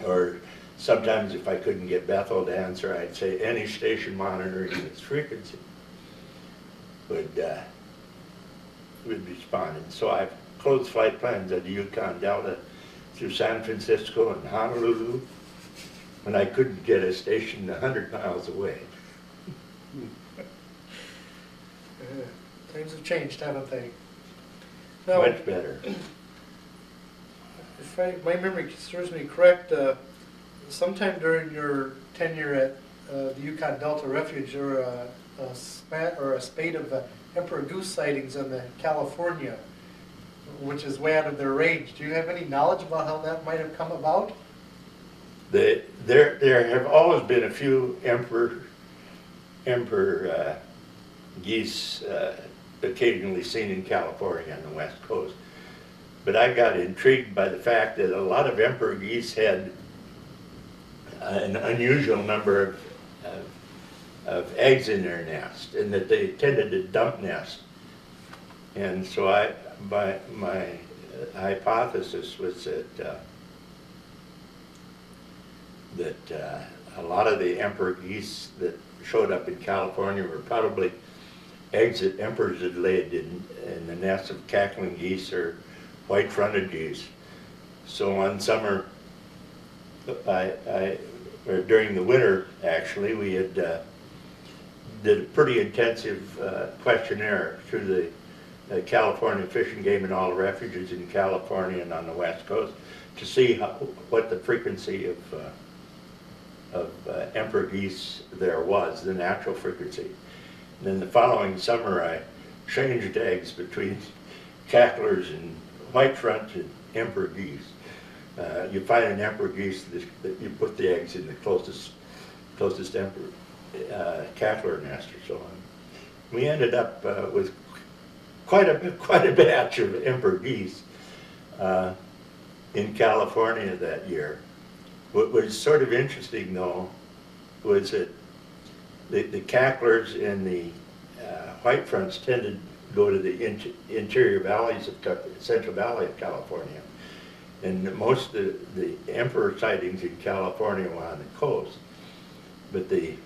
or sometimes if I couldn't get Bethel to answer, I'd say any station monitoring its frequency would respond. And so I've closed flight plans at the Yukon Delta through San Francisco and Honolulu, and I couldn't get a station 100 miles away. Times have changed, haven't they? Now, Much better. if my memory serves me correct, sometime during your tenure at the Yukon Delta Refuge, there were a spate of emperor goose sightings in California, which is way out of their range. Do you have any knowledge about how that might have come about? There have always been a few emperor geese occasionally seen in California on the west coast. But I got intrigued by the fact that a lot of emperor geese had an unusual number of eggs in their nest, and that they tended to dump nest. And so my hypothesis was that a lot of the emperor geese that showed up in California were probably eggs that emperors had laid in the nests of cackling geese or white-fronted geese. So one summer, or during the winter actually, we had did a pretty intensive questionnaire through California Fish and Game and all the refuges in California and on the West Coast to see what the frequency of emperor geese there was, the natural frequency. And then the following summer I changed eggs between cacklers and white front and emperor geese. You find an emperor geese that you put the eggs in the closest emperor cackler nest or so on. We ended up with quite a batch of emperor geese in California that year. What was sort of interesting though was that the cacklers and the white fronts tended to go to the interior valleys of Central Valley of California. And most of the emperor sightings in California were on the coast. But the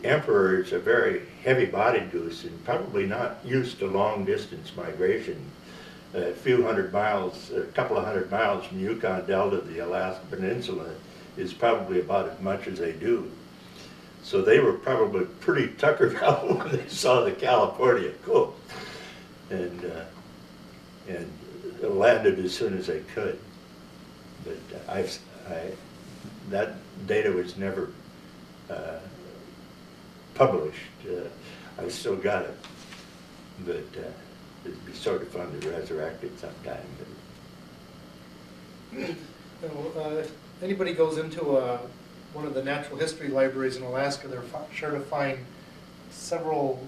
emperor is a very heavy-bodied goose and probably not used to long-distance migration. A few hundred miles, a couple of hundred miles from Yukon Delta to the Alaska Peninsula is probably about as much as they do. So they were probably pretty Tucker Valley when they saw the California coast, and landed as soon as they could. But that data was never published. I've still got it, but it'd be sort of fun to resurrect it sometime. If anybody goes into one of the natural history libraries in Alaska, they're sure to find several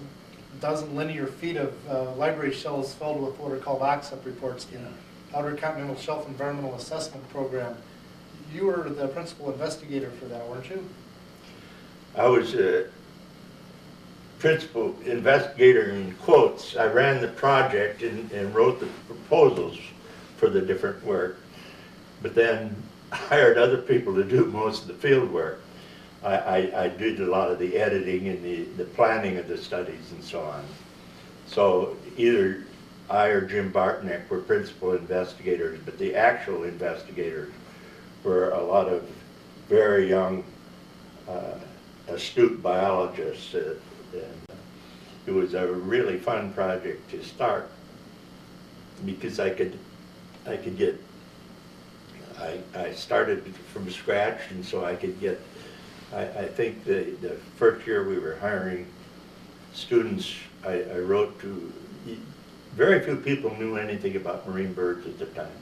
dozen linear feet of library shelves filled with what are called OXUP reports, the Outer Continental Shelf Environmental Assessment Program. You were the principal investigator for that, weren't you? I was a principal investigator in quotes. I ran the project and wrote the proposals for the different work, but then hired other people to do most of the field work. I did a lot of the editing and the planning of the studies and so on. So either I or Jim Bartnick were principal investigators, but the actual investigators were a lot of very young, astute biologists. And it was a really fun project to start because I started from scratch, and so I could get, I think the first year we were hiring students, I wrote to, very few people knew anything about marine birds at the time.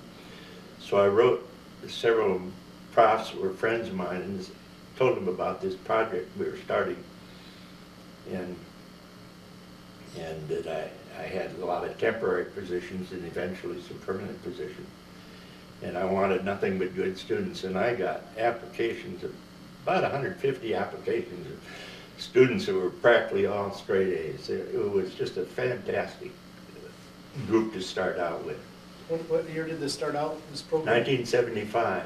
So I wrote several profs that were friends of mine and told them about this project we were starting. And that I had a lot of temporary positions and eventually some permanent positions. And I wanted nothing but good students, and I got applications, about 150 applications of students who were practically all straight A's. It was just a fantastic group to start out with. What year did this start out, this program? 1975.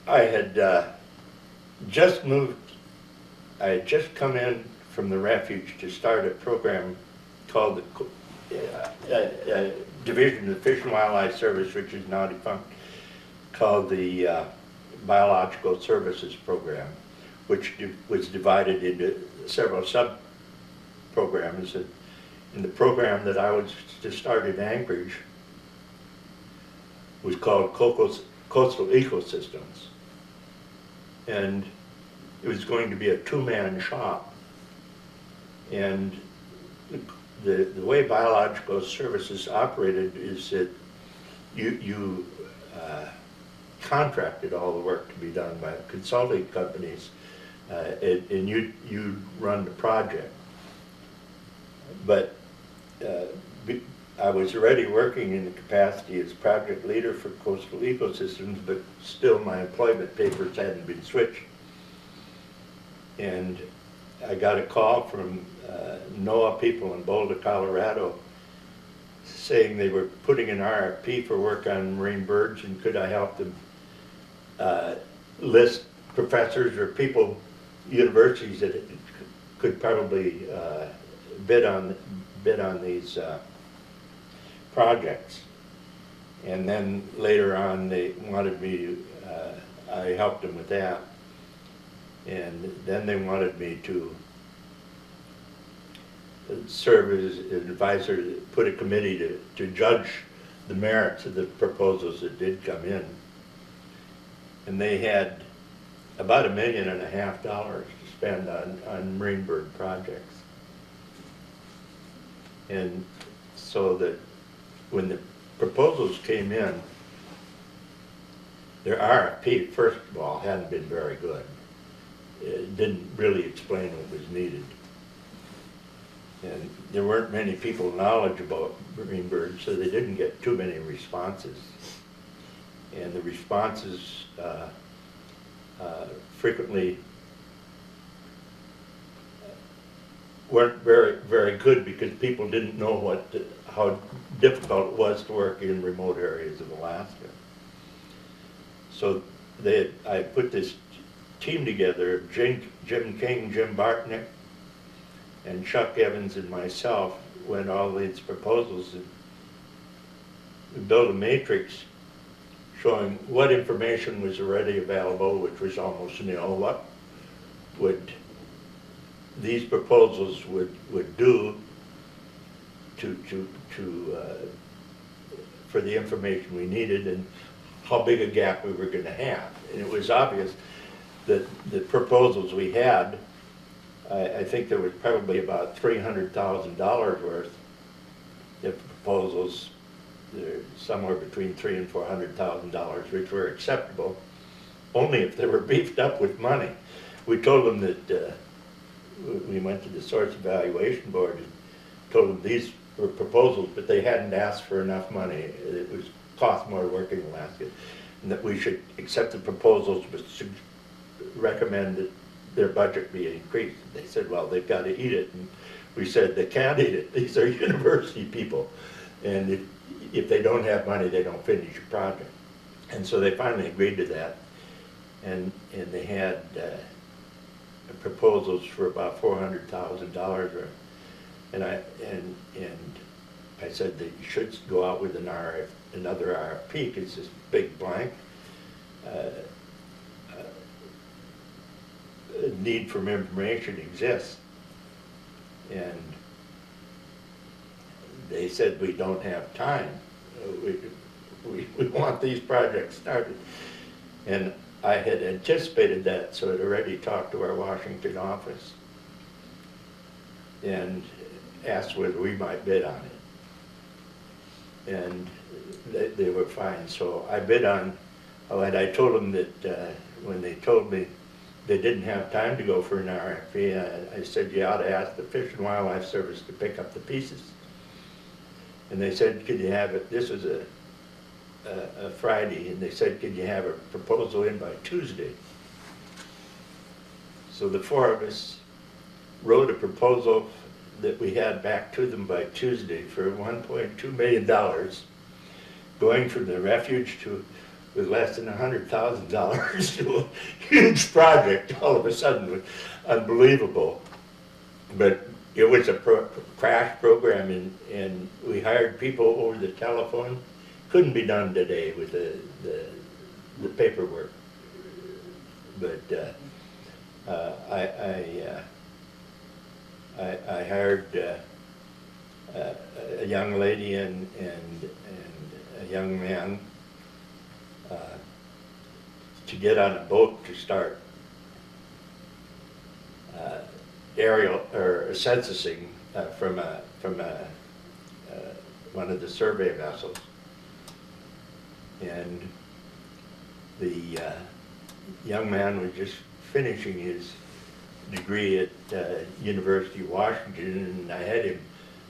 I had just moved, I had just come in from the refuge to start a program called the Division of the Fish and Wildlife Service, which is now defunct, called the Biological Services Program, which was divided into several sub-programs. And the program that I was to start in Anchorage was called Coastal Ecosystems. And it was going to be a two-man shop. And the way biological services operated is that you contracted all the work to be done by consulting companies, and you run the project. But I was already working in the capacity as project leader for coastal ecosystems, but still my employment papers hadn't been switched. And I got a call from NOAA people in Boulder, Colorado, saying they were putting an RFP for work on marine birds, and could I help them list professors or people, universities that could probably bid on these projects. And then later on they wanted me, I helped them with that. And then they wanted me to serve as an advisor, put a committee to judge the merits of the proposals that did come in. And they had about $1.5 million to spend on marine bird projects. And so that when the proposals came in, their RFP, first of all, hadn't been very good. It didn't really explain what was needed. And there weren't many people knowledgeable about marine birds, so they didn't get too many responses. And the responses frequently weren't very good because people didn't know how difficult it was to work in remote areas of Alaska. So I put this team together, Jim King, Jim Bartnick, and Chuck Evans and myself went all these proposals and we built a matrix showing what information was already available, which was almost nil, what would these proposals would do for the information we needed and how big a gap we were going to have. And it was obvious that the proposals we had, I think there was probably about $300,000 worth of proposals, somewhere between $300,000 and $400,000, which were acceptable, only if they were beefed up with money. We told them that, we went to the Source Evaluation Board and told them these were proposals, but they hadn't asked for enough money. It was cost more to work in Alaska, and that we should accept the proposals but recommend that their budget be increased. They said, well, they've got to eat it. And we said, they can't eat it. These are university people. And if they don't have money, they don't finish a project. And so they finally agreed to that. And they had proposals for about $400,000. And I said that you should go out with another RFP because this big blank. Need for information exists, and they said we don't have time. We want these projects started, and I had anticipated that, so I'd already talked to our Washington office and asked whether we might bid on it, and they were fine. So I bid on. And I told them that when they told me they didn't have time to go for an RFP, I said, you ought to ask the Fish and Wildlife Service to pick up the pieces. And they said, could you have it, this was a Friday, and they said, could you have a proposal in by Tuesday? So the four of us wrote a proposal that we had back to them by Tuesday for $1.2 million, going from the refuge to with less than $100,000 to a huge project all of a sudden. Was unbelievable. But it was a crash program, and we hired people over the telephone. Couldn't be done today with the paperwork. But I hired a young lady and a young man to get on a boat to start aerial or censusing from one of the survey vessels, and the young man was just finishing his degree at University of Washington, and I had him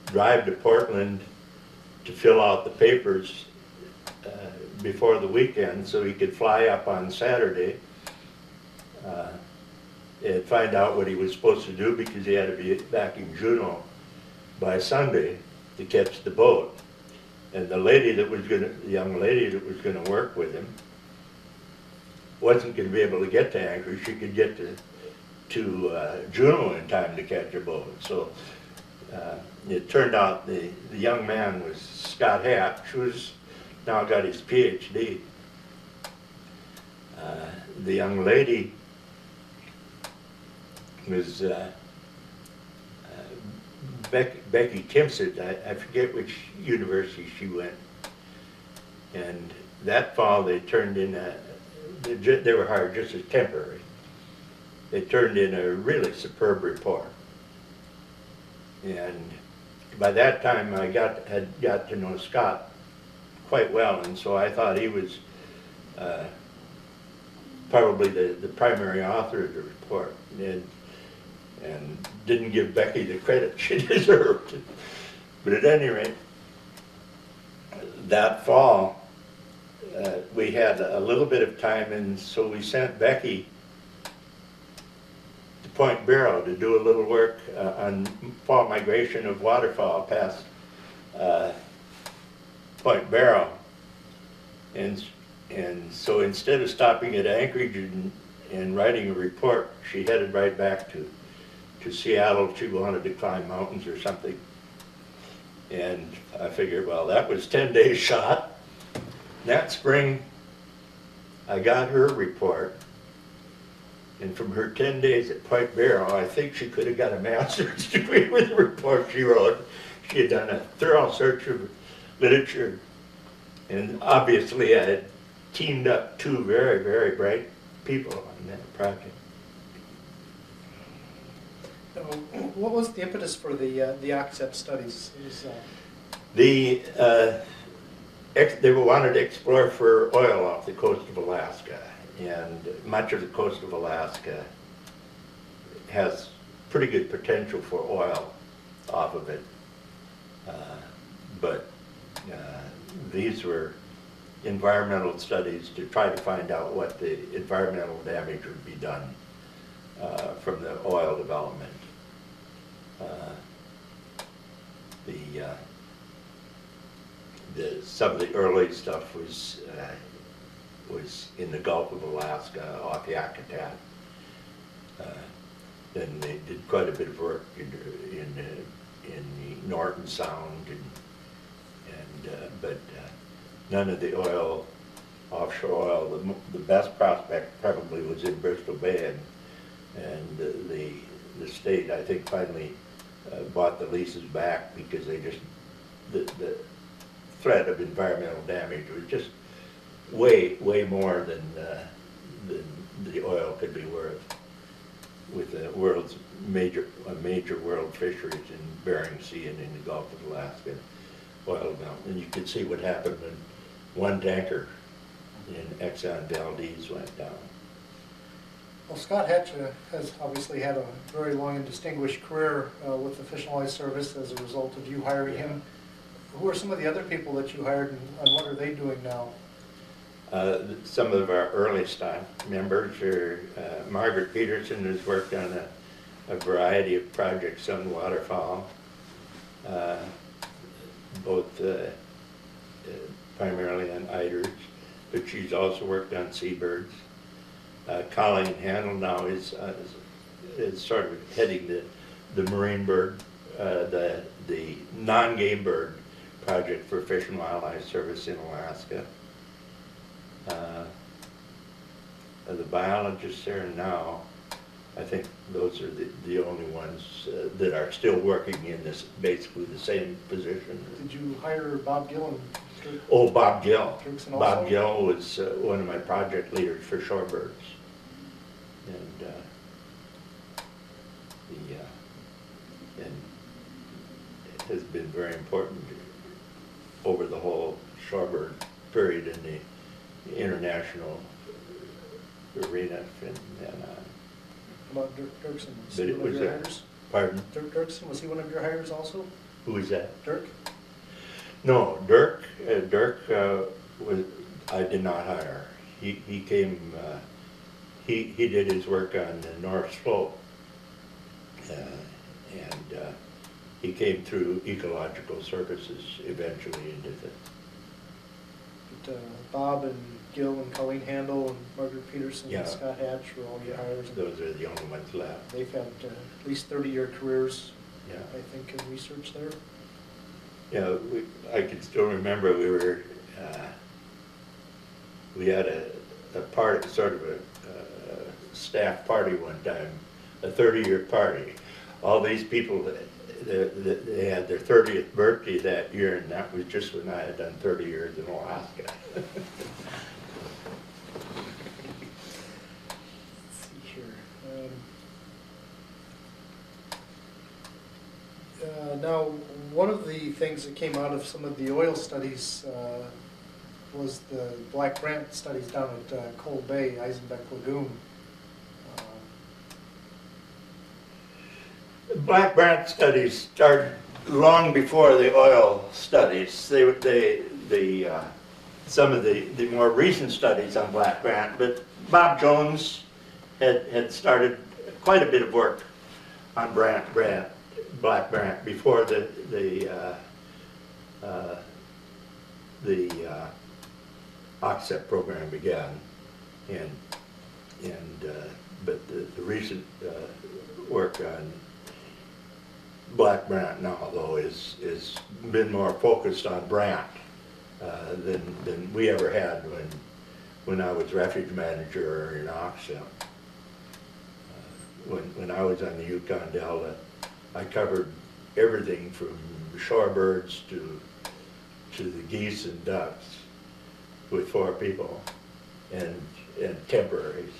drive to Portland to fill out the papers before the weekend so he could fly up on Saturday and find out what he was supposed to do, because he had to be back in Juneau by Sunday to catch the boat. And the young lady that was gonna work with him wasn't gonna be able to get to Anchorage. She could get to Juneau in time to catch a boat. So it turned out the young man was Scott Hatch, who's now got his PhD. The young lady was Becky Timpson, I forget which university she went. And that fall they turned in they were hired just as temporary. They turned in a really superb report. And by that time I had got to know Scott quite well, and so I thought he was probably the primary author of the report, and didn't give Becky the credit she deserved. But at any rate, that fall we had a little bit of time, and so we sent Becky to Point Barrow to do a little work on fall migration of waterfowl past Point Barrow. And so instead of stopping at Anchorage and writing a report, she headed right back to Seattle. She wanted to climb mountains or something. And I figured, well, that was 10 days shot. That spring, I got her report. And from her 10 days at Point Barrow, I think she could have got a master's degree with the report she wrote. She had done a thorough search of literature. And obviously I had teamed up two very, very bright people on that project. What was the impetus for the COWCH studies? They wanted to explore for oil off the coast of Alaska, and much of the coast of Alaska has pretty good potential for oil off of it. But these were environmental studies to try to find out what the environmental damage would be done from the oil development. Some of the early stuff was in the Gulf of Alaska off Yakutat. Then they did quite a bit of work in the Norton Sound, but none of the oil, offshore oil. The best prospect probably was in Bristol Bay, and the state, I think, finally bought the leases back because they just, the threat of environmental damage was just way more than the oil could be worth, with the world's major world fisheries in Bering Sea and in the Gulf of Alaska oil development. And you could see what happened when one tanker in Exxon Valdez went down. Well, Scott Hatch has obviously had a very long and distinguished career with the Fish and Wildlife Service as a result of you hiring him. Who are some of the other people that you hired, and what are they doing now? Some of our early staff members are Margaret Peterson, has worked on a variety of projects on waterfowl, both primarily on eiders, but she's also worked on seabirds. Colleen Handel now is sort of heading the marine bird, the non-game bird project for Fish and Wildlife Service in Alaska. The biologists there now, I think those are the only ones that are still working in this, basically the same position. Did you hire Bob Gill and Dirk? Oh, Bob Gill. Bob Gill was one of my project leaders for shorebirds. And and it has been very important over the whole shorebird period in the international arena. And About Dirk Dirksen, was but he it one of was your hires? Pardon? Dirk Dirksen, was he one of your hires also? Who is that? Dirk? No, Dirk was, I did not hire. He came, he did his work on the North Slope, and he came through Ecological Services eventually into the. But, Bob and Gill and Colleen Handel and Margaret Peterson Yeah. and Scott Hatch were all your hires. Those are the only ones left. They've had at least 30-year careers, Yeah. I think, in research there. Yeah, I can still remember we had a party, sort of a staff party one time, a 30-year party. All these people they had their 30th birthday that year, and that was just when I had done 30 years in Alaska. Let's see here. Now, one of the things that came out of some of the oil studies was the black brant studies down at Coal Bay, Eisenbeck Lagoon. Black brant studies started long before the oil studies. Some of the more recent studies on black brant, but Bob Jones had started quite a bit of work on black brant before the OCCEP program began, but the recent work on black brant now, though, is been more focused on brant than we ever had when I was refuge manager in OCCEP. When I was on the Yukon Delta, I covered everything from shorebirds to the geese and ducks with 4 people and temporaries.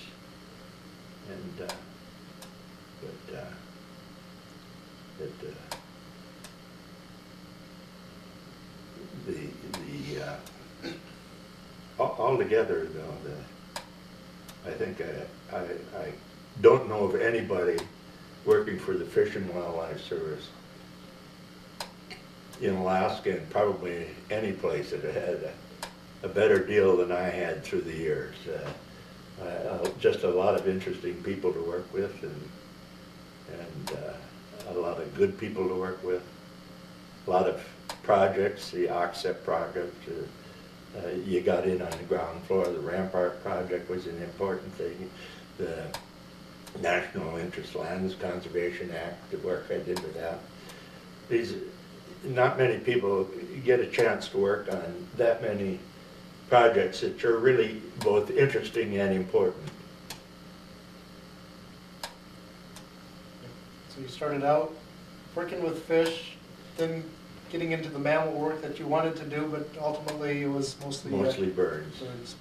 Altogether, though, I think I don't know of anybody working for the Fish and Wildlife Service in Alaska, and probably any place that had a better deal than I had through the years. Just a lot of interesting people to work with, and a lot of good people to work with. A lot of projects, the OCCEP project, you got in on the ground floor. The Rampart project was an important thing. The National Interest Lands Conservation Act, the work I did with that. Not many people get a chance to work on that many projects that are really both interesting and important. So you started out working with fish, then getting into the mammal work that you wanted to do, but ultimately it was mostly birds. Let's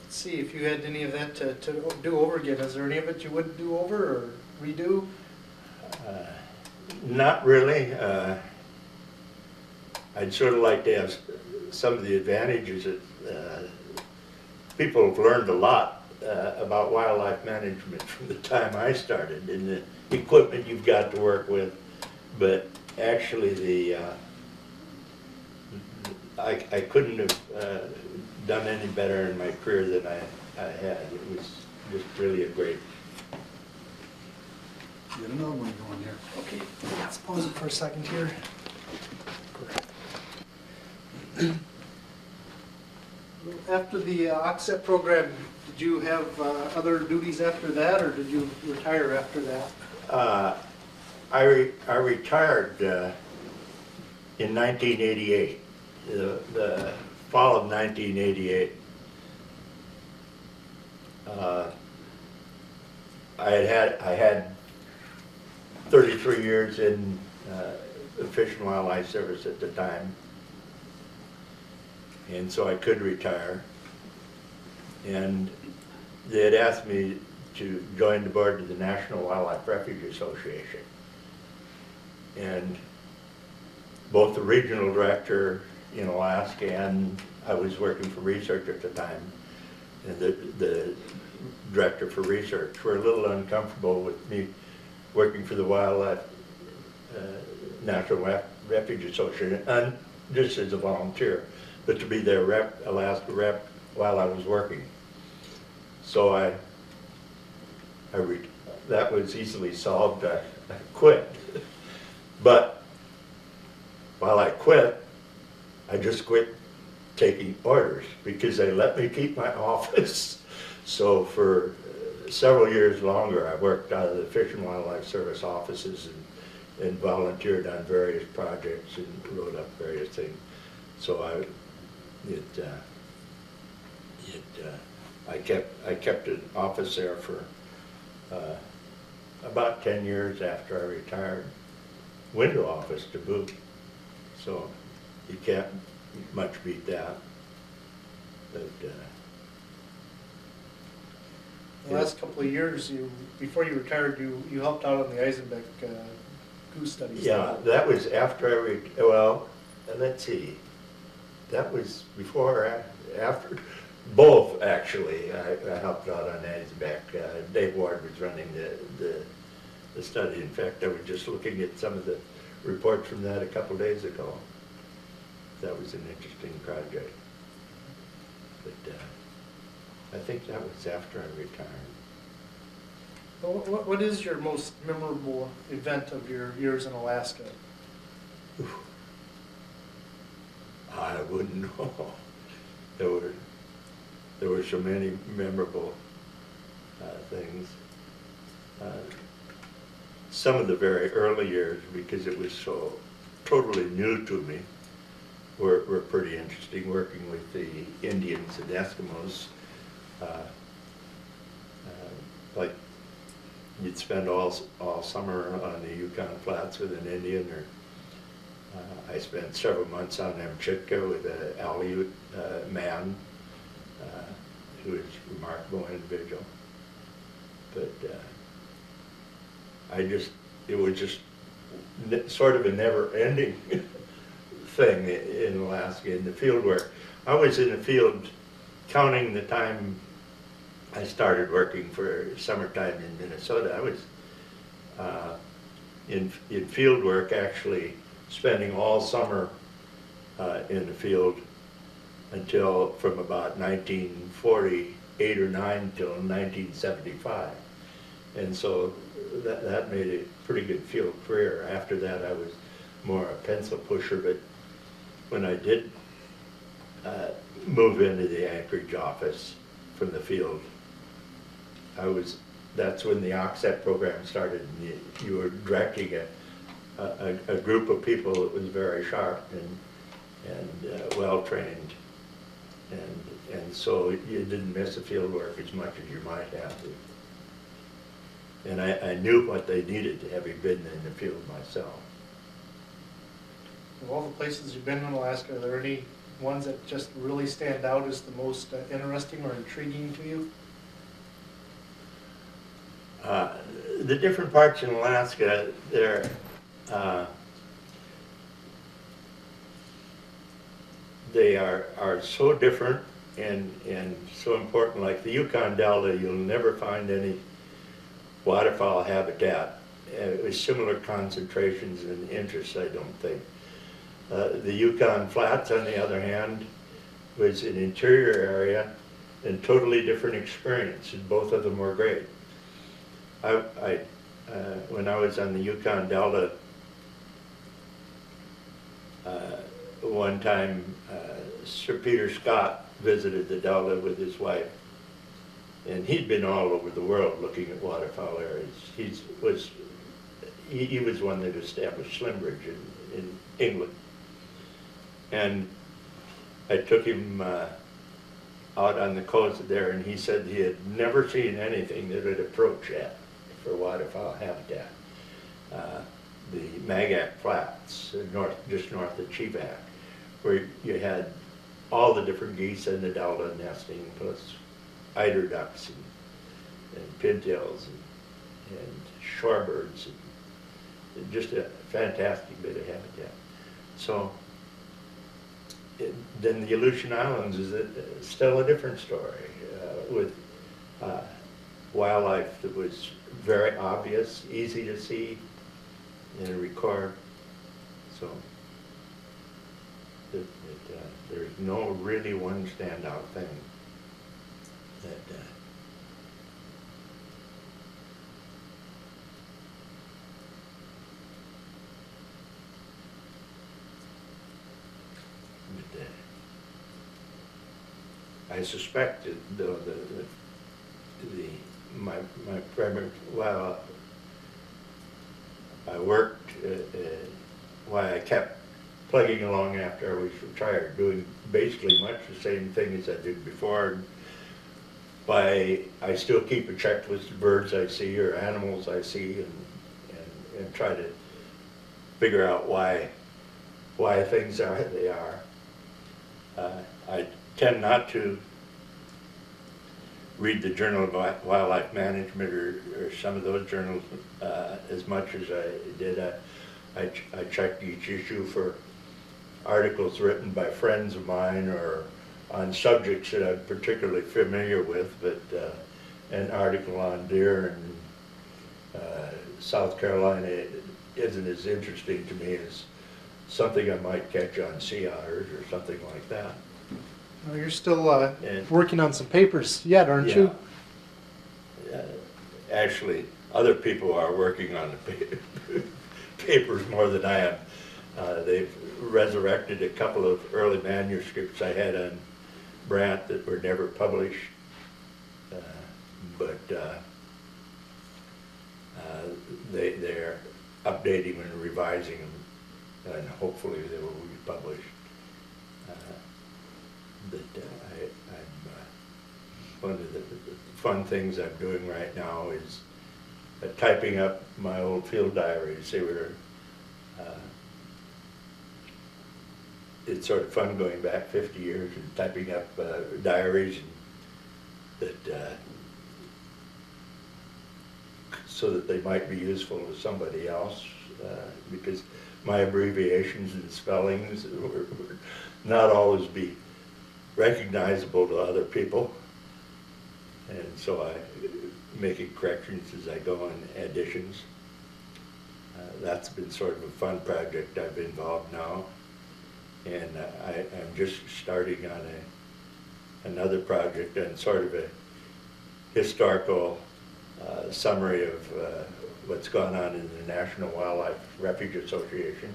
see if you had any of that to do over again. Is there any of it you would do over or redo? Not really. I'd sort of like to have some of the advantages that people have learned a lot about wildlife management from the time I started, and the equipment you've got to work with. But actually, I couldn't have done any better in my career than I had. It was just really a great. Get another one going here. Okay, let's pause it for a second here. After the OCCEP program, did you have other duties after that, or did you retire after that? I retired in 1988, the fall of 1988. I had 33 years in the Fish and Wildlife Service at the time, and so I could retire. And they had asked me to join the board of the National Wildlife Refuge Association. And both the regional director in Alaska, and I was working for research at the time, and the director for research were a little uncomfortable with me working for the National Refuge Association, and just as a volunteer, but to be their Alaska rep while I was working. So that was easily solved. I quit. But while I quit, I just quit taking orders because they let me keep my office. So for several years longer, I worked out of the Fish and Wildlife Service offices and volunteered on various projects and wrote up various things. So I kept an office there for about 10 years after I retired, window office to boot. So you can't much beat that. But The last couple of years, before you retired, you helped out on the Eisenbeck goose studies. yeah, that was after I well, let's see, that was before or after, both actually. I helped out on Eisenbeck. Dave Ward was running the study. In fact, I was just looking at some of the reports from that a couple days ago. That was an interesting project. But I think that was after I retired. Well, what is your most memorable event of your years in Alaska? Oof. I wouldn't know. There were so many memorable things. Some of the very early years, because it was so totally new to me, were pretty interesting. Working with the Indians and Eskimos, like you'd spend all summer on the Yukon Flats with an Indian, or I spent several months on Amchitka with an Aleut man who was a remarkable individual. But it was just sort of a never-ending thing in Alaska in the field work. I was in the field counting the time I started working for summertime in Minnesota. I was in field work, actually spending all summer in the field until from about 1948 or 9 till 1975. And so that made a pretty good field career. After that, I was more a pencil pusher, but when I did move into the Anchorage office from the field, that's when the OCSET program started, and you were directing a group of people that was very sharp and well-trained, and so you didn't miss the field work as much as you might have. And I knew what they needed, having been in the field myself. Of all the places you've been in Alaska, are there any ones that just really stand out as the most interesting or intriguing to you? The different parts in Alaska, they are so different and so important. Like the Yukon Delta, you'll never find any waterfowl habitat with similar concentrations and interests, I don't think. The Yukon Flats, on the other hand, was an interior area and totally different experience, and both of them were great. When I was on the Yukon Delta, one time Sir Peter Scott visited the Delta with his wife, and he'd been all over the world looking at waterfowl areas. He was one that established Slimbridge in England. And I took him out on the coast there, and he said he had never seen anything that would approach that for waterfowl habitat. The Magak Flats, just north of Chivak, where you had all the different geese in the Delta nesting, plus eider ducks and pintails and shorebirds, and just a fantastic bit of habitat. So then the Aleutian Islands is still a different story, with wildlife that was very obvious, easy to see and record. So there's no really one standout thing that I suspect that my primary, while I worked, why I kept plugging along after I was retired, doing basically much the same thing as I did before. I still keep a checklist of birds I see or animals I see and try to figure out why things are as they are. I tend not to read the Journal of Wildlife Management or some of those journals as much as I did. I checked each issue for articles written by friends of mine or on subjects that I'm particularly familiar with, but an article on deer in South Carolina isn't as interesting to me as something I might catch on sea otters or something like that. Well, you're still working on some papers yet, aren't you? Actually, other people are working on the papers more than I am. They've resurrected a couple of early manuscripts I had on Brant that were never published, but they're updating and revising them, and hopefully they will be published. One of the fun things I'm doing right now is typing up my old field diaries. They were, it's sort of fun going back 50 years and typing up diaries that so that they might be useful to somebody else, because my abbreviations and spellings would not always be recognizable to other people, and so I making corrections as I go in additions. That's been sort of a fun project I've been involved now, and I'm just starting on another project and sort of a historical summary of what's gone on in the National Wildlife Refuge Association,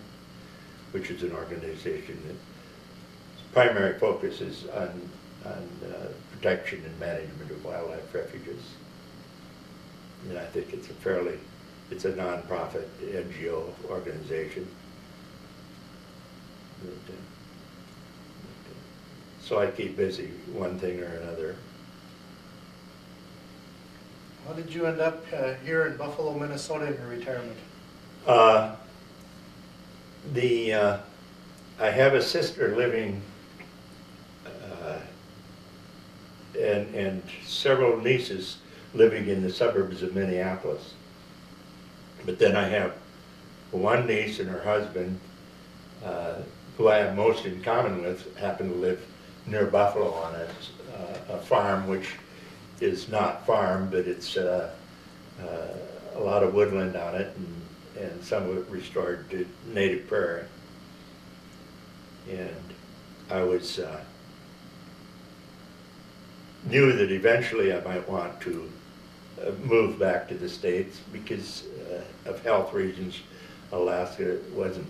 which is an organization that primary focus is on protection and management of wildlife refuges. And I think it's a non-profit NGO organization. So I keep busy one thing or another. How did you end up here in Buffalo, Minnesota in your retirement? I have a sister living and several nieces living in the suburbs of Minneapolis. But then I have one niece and her husband, who I have most in common with, happen to live near Buffalo on a farm, which is not farm, but it's a lot of woodland on it, and some of it restored to native prairie. And I was knew that eventually I might want to move back to the States because of health reasons. Alaska wasn't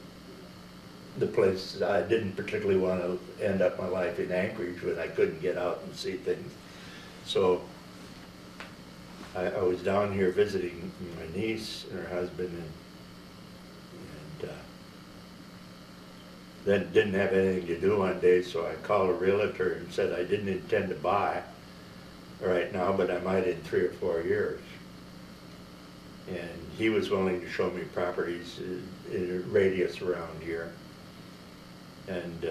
the place. I didn't particularly want to end up my life in Anchorage when I couldn't get out and see things. So I was down here visiting my niece and her husband, and then didn't have anything to do one day, so I called a realtor and said I didn't intend to buy right now, but I might in 3 or 4 years. And he was willing to show me properties in a radius around here. And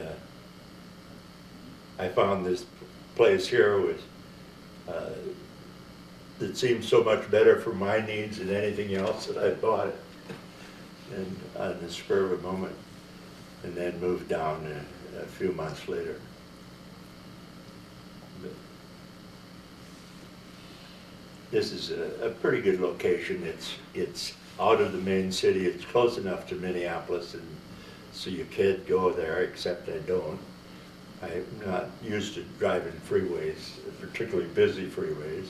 I found this place here that seemed so much better for my needs than anything else that I bought it. And on the spur of a moment, and then moved down a few months later. But this is a pretty good location. It's out of the main city. It's close enough to Minneapolis, and so you can't go there, except I don't. I'm not used to driving freeways, particularly busy freeways.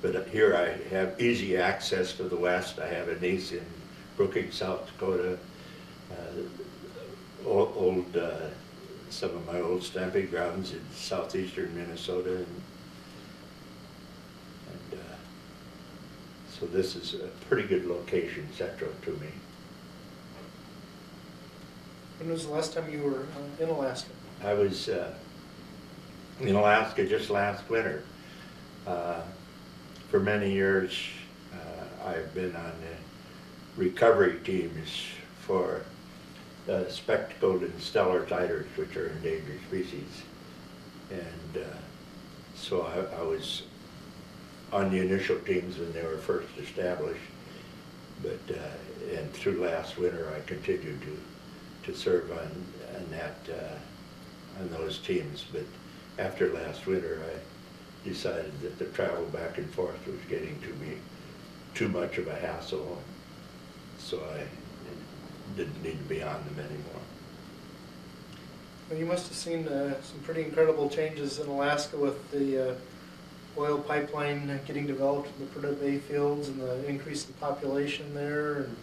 But here I have easy access to the west. I have a niece in Brookings, South Dakota. Some of my old stamping grounds in southeastern Minnesota, and so this is a pretty good location, central to me. When was the last time you were in Alaska? I was in Alaska just last winter. For many years, I've been on the recovery teams for spectacled and stellar titers, which are endangered species. And so I was on the initial teams when they were first established, but and through last winter I continued to serve on that on those teams. But after last winter, I decided that the travel back and forth was getting to be too much of a hassle, so I didn't need to be on them anymore. Well, you must have seen some pretty incredible changes in Alaska with the oil pipeline getting developed in the Prudhoe Bay fields and the increase in population there. And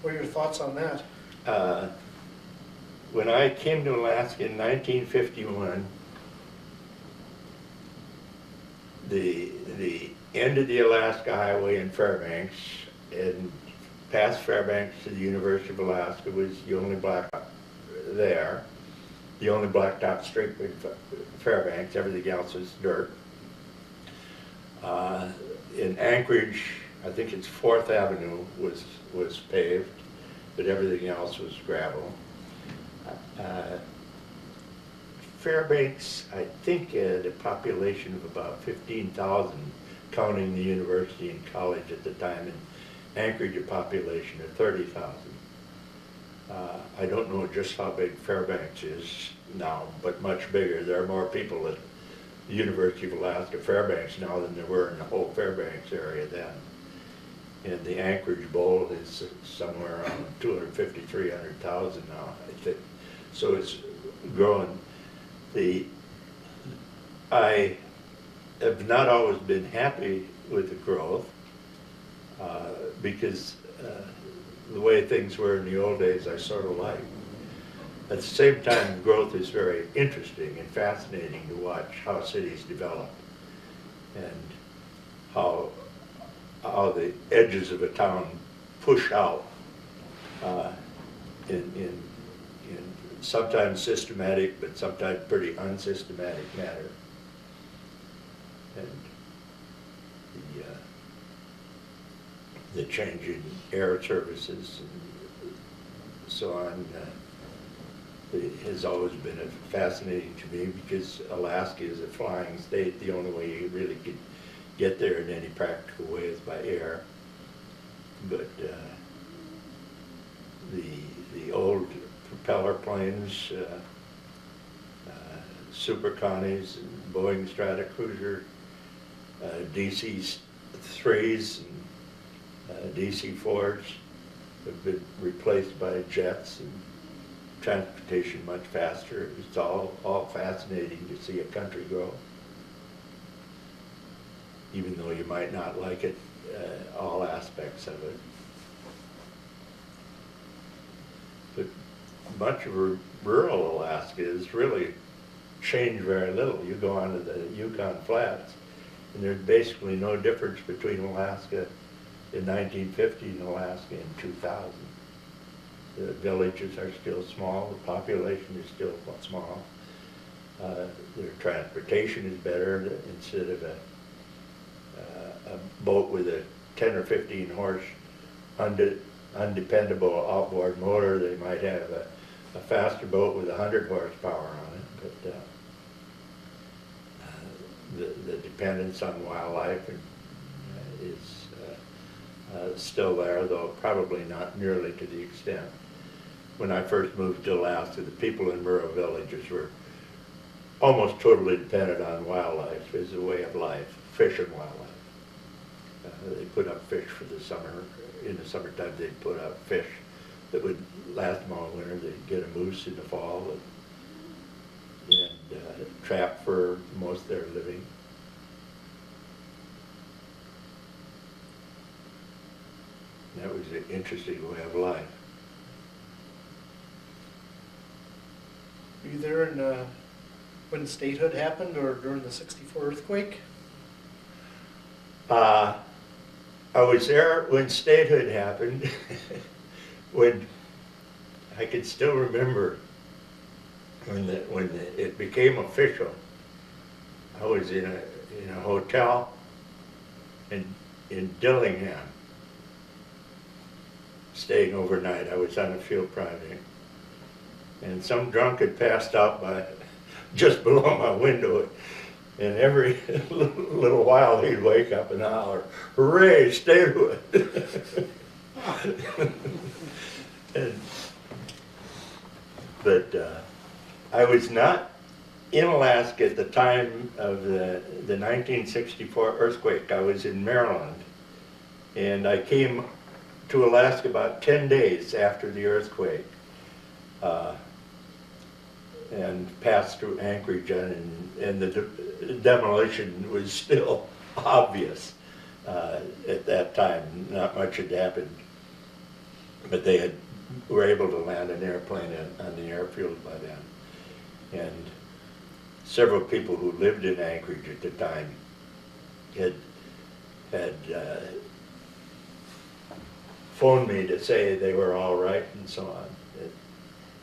what are your thoughts on that? When I came to Alaska in 1951, the end of the Alaska Highway in Fairbanks, and past Fairbanks to the University of Alaska, was the only blacktop there. The only blacktop street in Fairbanks, everything else was dirt. In Anchorage, I think it's 4th Avenue was paved, but everything else was gravel. Fairbanks, I think, had a population of about 15,000, counting the university and college at the time, and Anchorage a population of 30,000. I don't know just how big Fairbanks is now, but much bigger. There are more people at the University of Alaska Fairbanks now than there were in the whole Fairbanks area then. And the Anchorage Bowl is somewhere around 250, 300,000 now, I think. So it's growing. I have not always been happy with the growth because the way things were in the old days I sort of liked. At the same time, growth is very interesting and fascinating to watch how cities develop and how the edges of a town push out in sometimes systematic, but sometimes pretty unsystematic manner. And the change in air services and so on has always been fascinating to me, because Alaska is a flying state. The only way you really could get there in any practical way is by air. But the old propeller planes, Super Connies, and Boeing Stratocruiser, DC-3s and DC-4s have been replaced by jets and transportation much faster. It's all fascinating to see a country grow. Even though you might not like it, all aspects of it. But much of rural Alaska has really changed very little. You go onto the Yukon Flats, and there's basically no difference between Alaska in 1950 and Alaska in 2000. The villages are still small, the population is still small. Their transportation is better. Instead of a boat with a 10 or 15 horse undependable outboard motor, they might have a faster boat with 100 horsepower on it. But the dependence on wildlife is still there, though probably not nearly to the extent. When I first moved to Alaska, the people in rural villages were almost totally dependent on wildlife as a way of life, fish and wildlife. They put up fish for the summer. In the summertime, they'd put up fish that would last them all winter. They'd get a moose in the fall and trap for most of their living. That was an interesting way of life. Were you there in, when statehood happened, or during the '64 earthquake? I was there when statehood happened. When I can still remember when it became official. I was in a hotel in Dillingham, staying overnight. I was on a field project. And some drunk had passed out just below my window. And every little while he'd wake up and holler, "Hooray, Statehood!" But I was not in Alaska at the time of the 1964 earthquake. I was in Maryland, and I came to Alaska about 10 days after the earthquake, and passed through Anchorage, and the demolition was still obvious at that time. Not much had happened, but they were able to land an airplane on the airfield by then. And several people who lived in Anchorage at the time had phoned me to say they were all right and so on,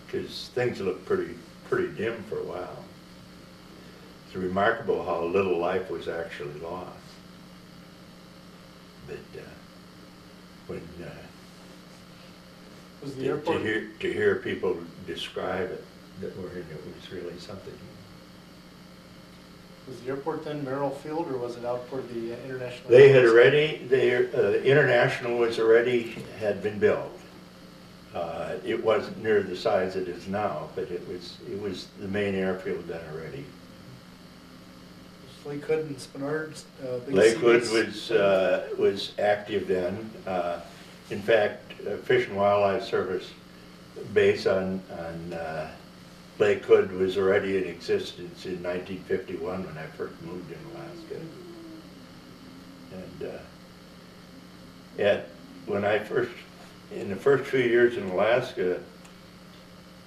because things looked pretty dim for a while. It's remarkable how little life was actually lost. But when Was the airport? to hear people describe it that were in it was really something. Was the airport then Merrill Field, or was it out for the international? They had already, the international had been built. It wasn't near the size it is now, but it was the main airfield then already. Lakewood and Spenard, big Lakewood cities. was active then. In fact, Fish and Wildlife Service base on Lakewood was already in existence in 1951 when I first moved in Alaska. And in the first few years in Alaska,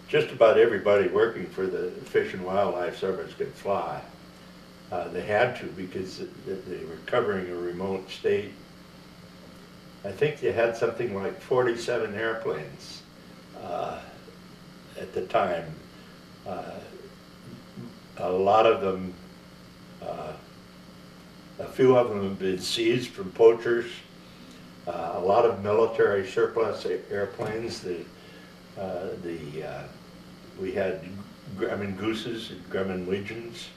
just about everybody working for the Fish and Wildlife Service could fly. They had to, because they were covering a remote state. I think they had something like 47 airplanes at the time. A lot of them, a few of them have been seized from poachers. A lot of military surplus airplanes. We had Grumman Gooses and Grumman Legions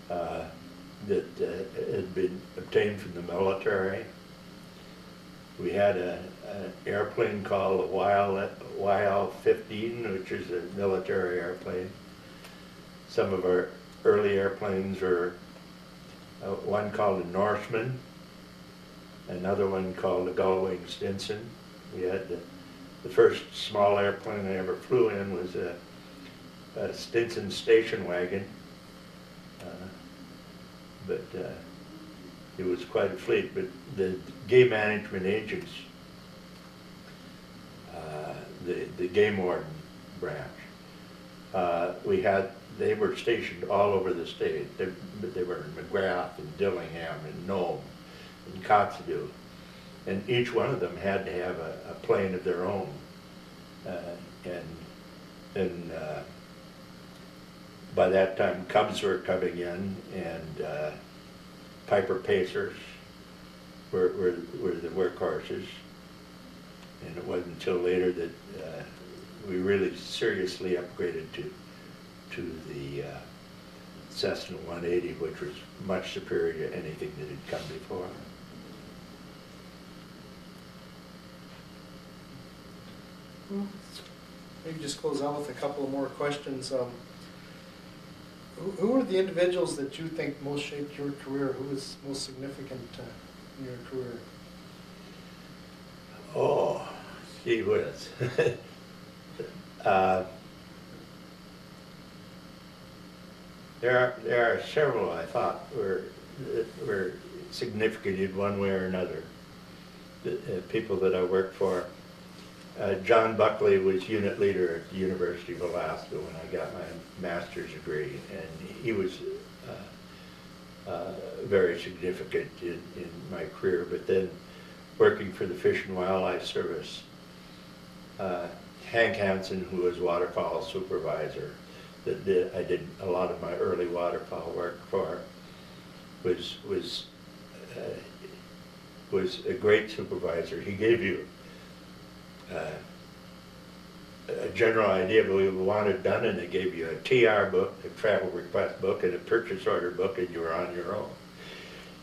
that had been obtained from the military. We had an airplane called a YL-15, which is a military airplane. Some of our early airplanes were one called a Norseman, another one called a Gullwing Stinson. We had the first small airplane I ever flew in was a Stinson station wagon, but it was quite a fleet. But the game management agents, the game warden branch, they were stationed all over the state. They were in McGrath and Dillingham and Nome and Kotzebue, and each one of them had to have a plane of their own. And by that time, Cubs were coming in, and Piper Pacers were the workhorses. And it wasn't until later that we really seriously upgraded to the Cessna 180, which was much superior to anything that had come before. Maybe just close out with a couple of more questions. Who are the individuals that you think most shaped your career? Who was most significant in your career? Oh, gee whiz. There are several I thought were significant in one way or another. The people that I worked for. John Buckley was unit leader at the University of Alaska when I got my master's degree, and he was very significant in my career. But then working for the Fish and Wildlife Service, Hank Hansen, who was waterfowl supervisor, that I did a lot of my early waterfowl work for, was a great supervisor. He gave you a general idea of what you wanted done, and they gave you a TR book, a travel request book, and a purchase order book, and you were on your own.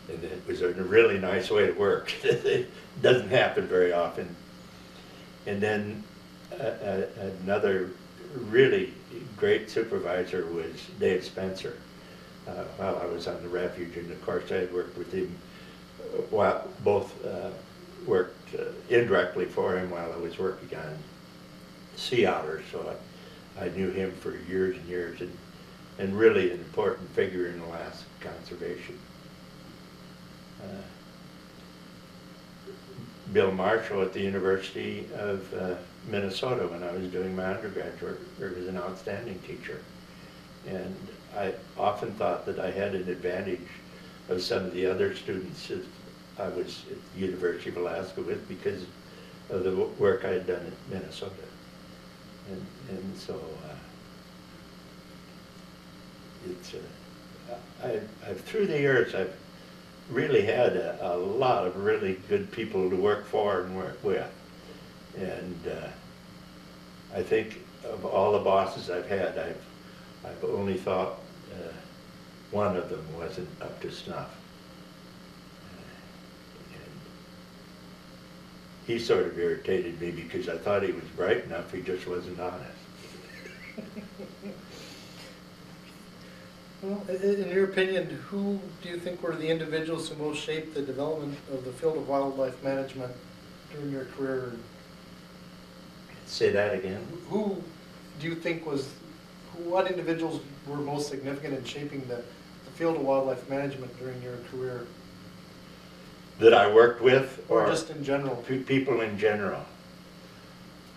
And it was a really nice way to work. It doesn't happen very often. And then another really great supervisor was Dave Spencer. While I was on the refuge, and of course I had worked with him, while both worked indirectly for him while I was working on sea otters, so I knew him for years and years, and really an important figure in Alaska conservation. Bill Marshall at the University of Minnesota, when I was doing my undergraduate work, was an outstanding teacher. And I often thought that I had an advantage of some of the other students that I was at the University of Alaska with because of the work I had done at Minnesota. And so I've through the years, I've really had a lot of really good people to work for and work with. And I think of all the bosses I've had, I've only thought one of them wasn't up to snuff. And he sort of irritated me because I thought he was bright enough, he just wasn't honest. Well, in your opinion, who do you think were the individuals who most shaped the development of the field of wildlife management during your career? Say that again? Who do you think what individuals were most significant in shaping the field of wildlife management during your career? That I worked with? Or just in general? People in general.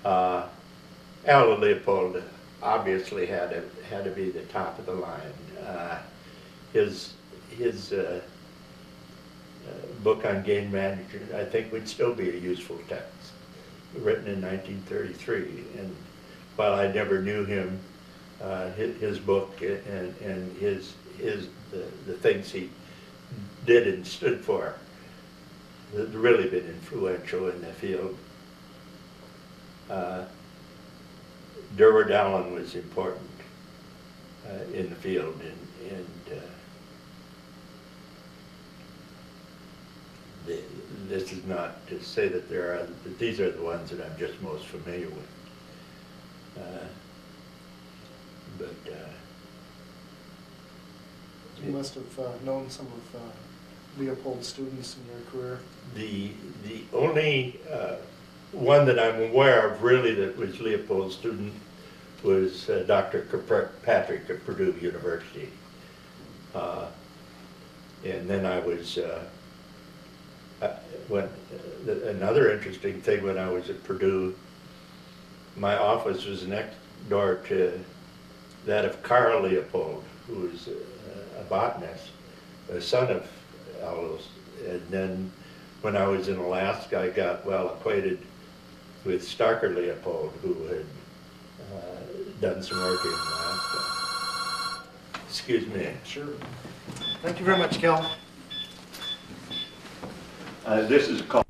Alan Leopold obviously had to be the top of the line. His book on game management, I think, would still be a useful text, written in 1933. And while I never knew him, his book and the things he did and stood for have really been influential in the field. Durward Allen was important in the field, and this is not to say that these are the ones that I'm just most familiar with. You must have known some of Leopold's students in your career. The only one that I'm aware of really that was Leopold's student was Dr. Kirkpatrick at Purdue University. And then I was, another interesting thing when I was at Purdue, my office was next door to that of Carl Leopold, who was a botanist, a son of Aldo's. And then when I was in Alaska, I got well acquainted with Starker Leopold, who had done some work in Alaska. Excuse me. Sure. Thank you very much, Cal. This is called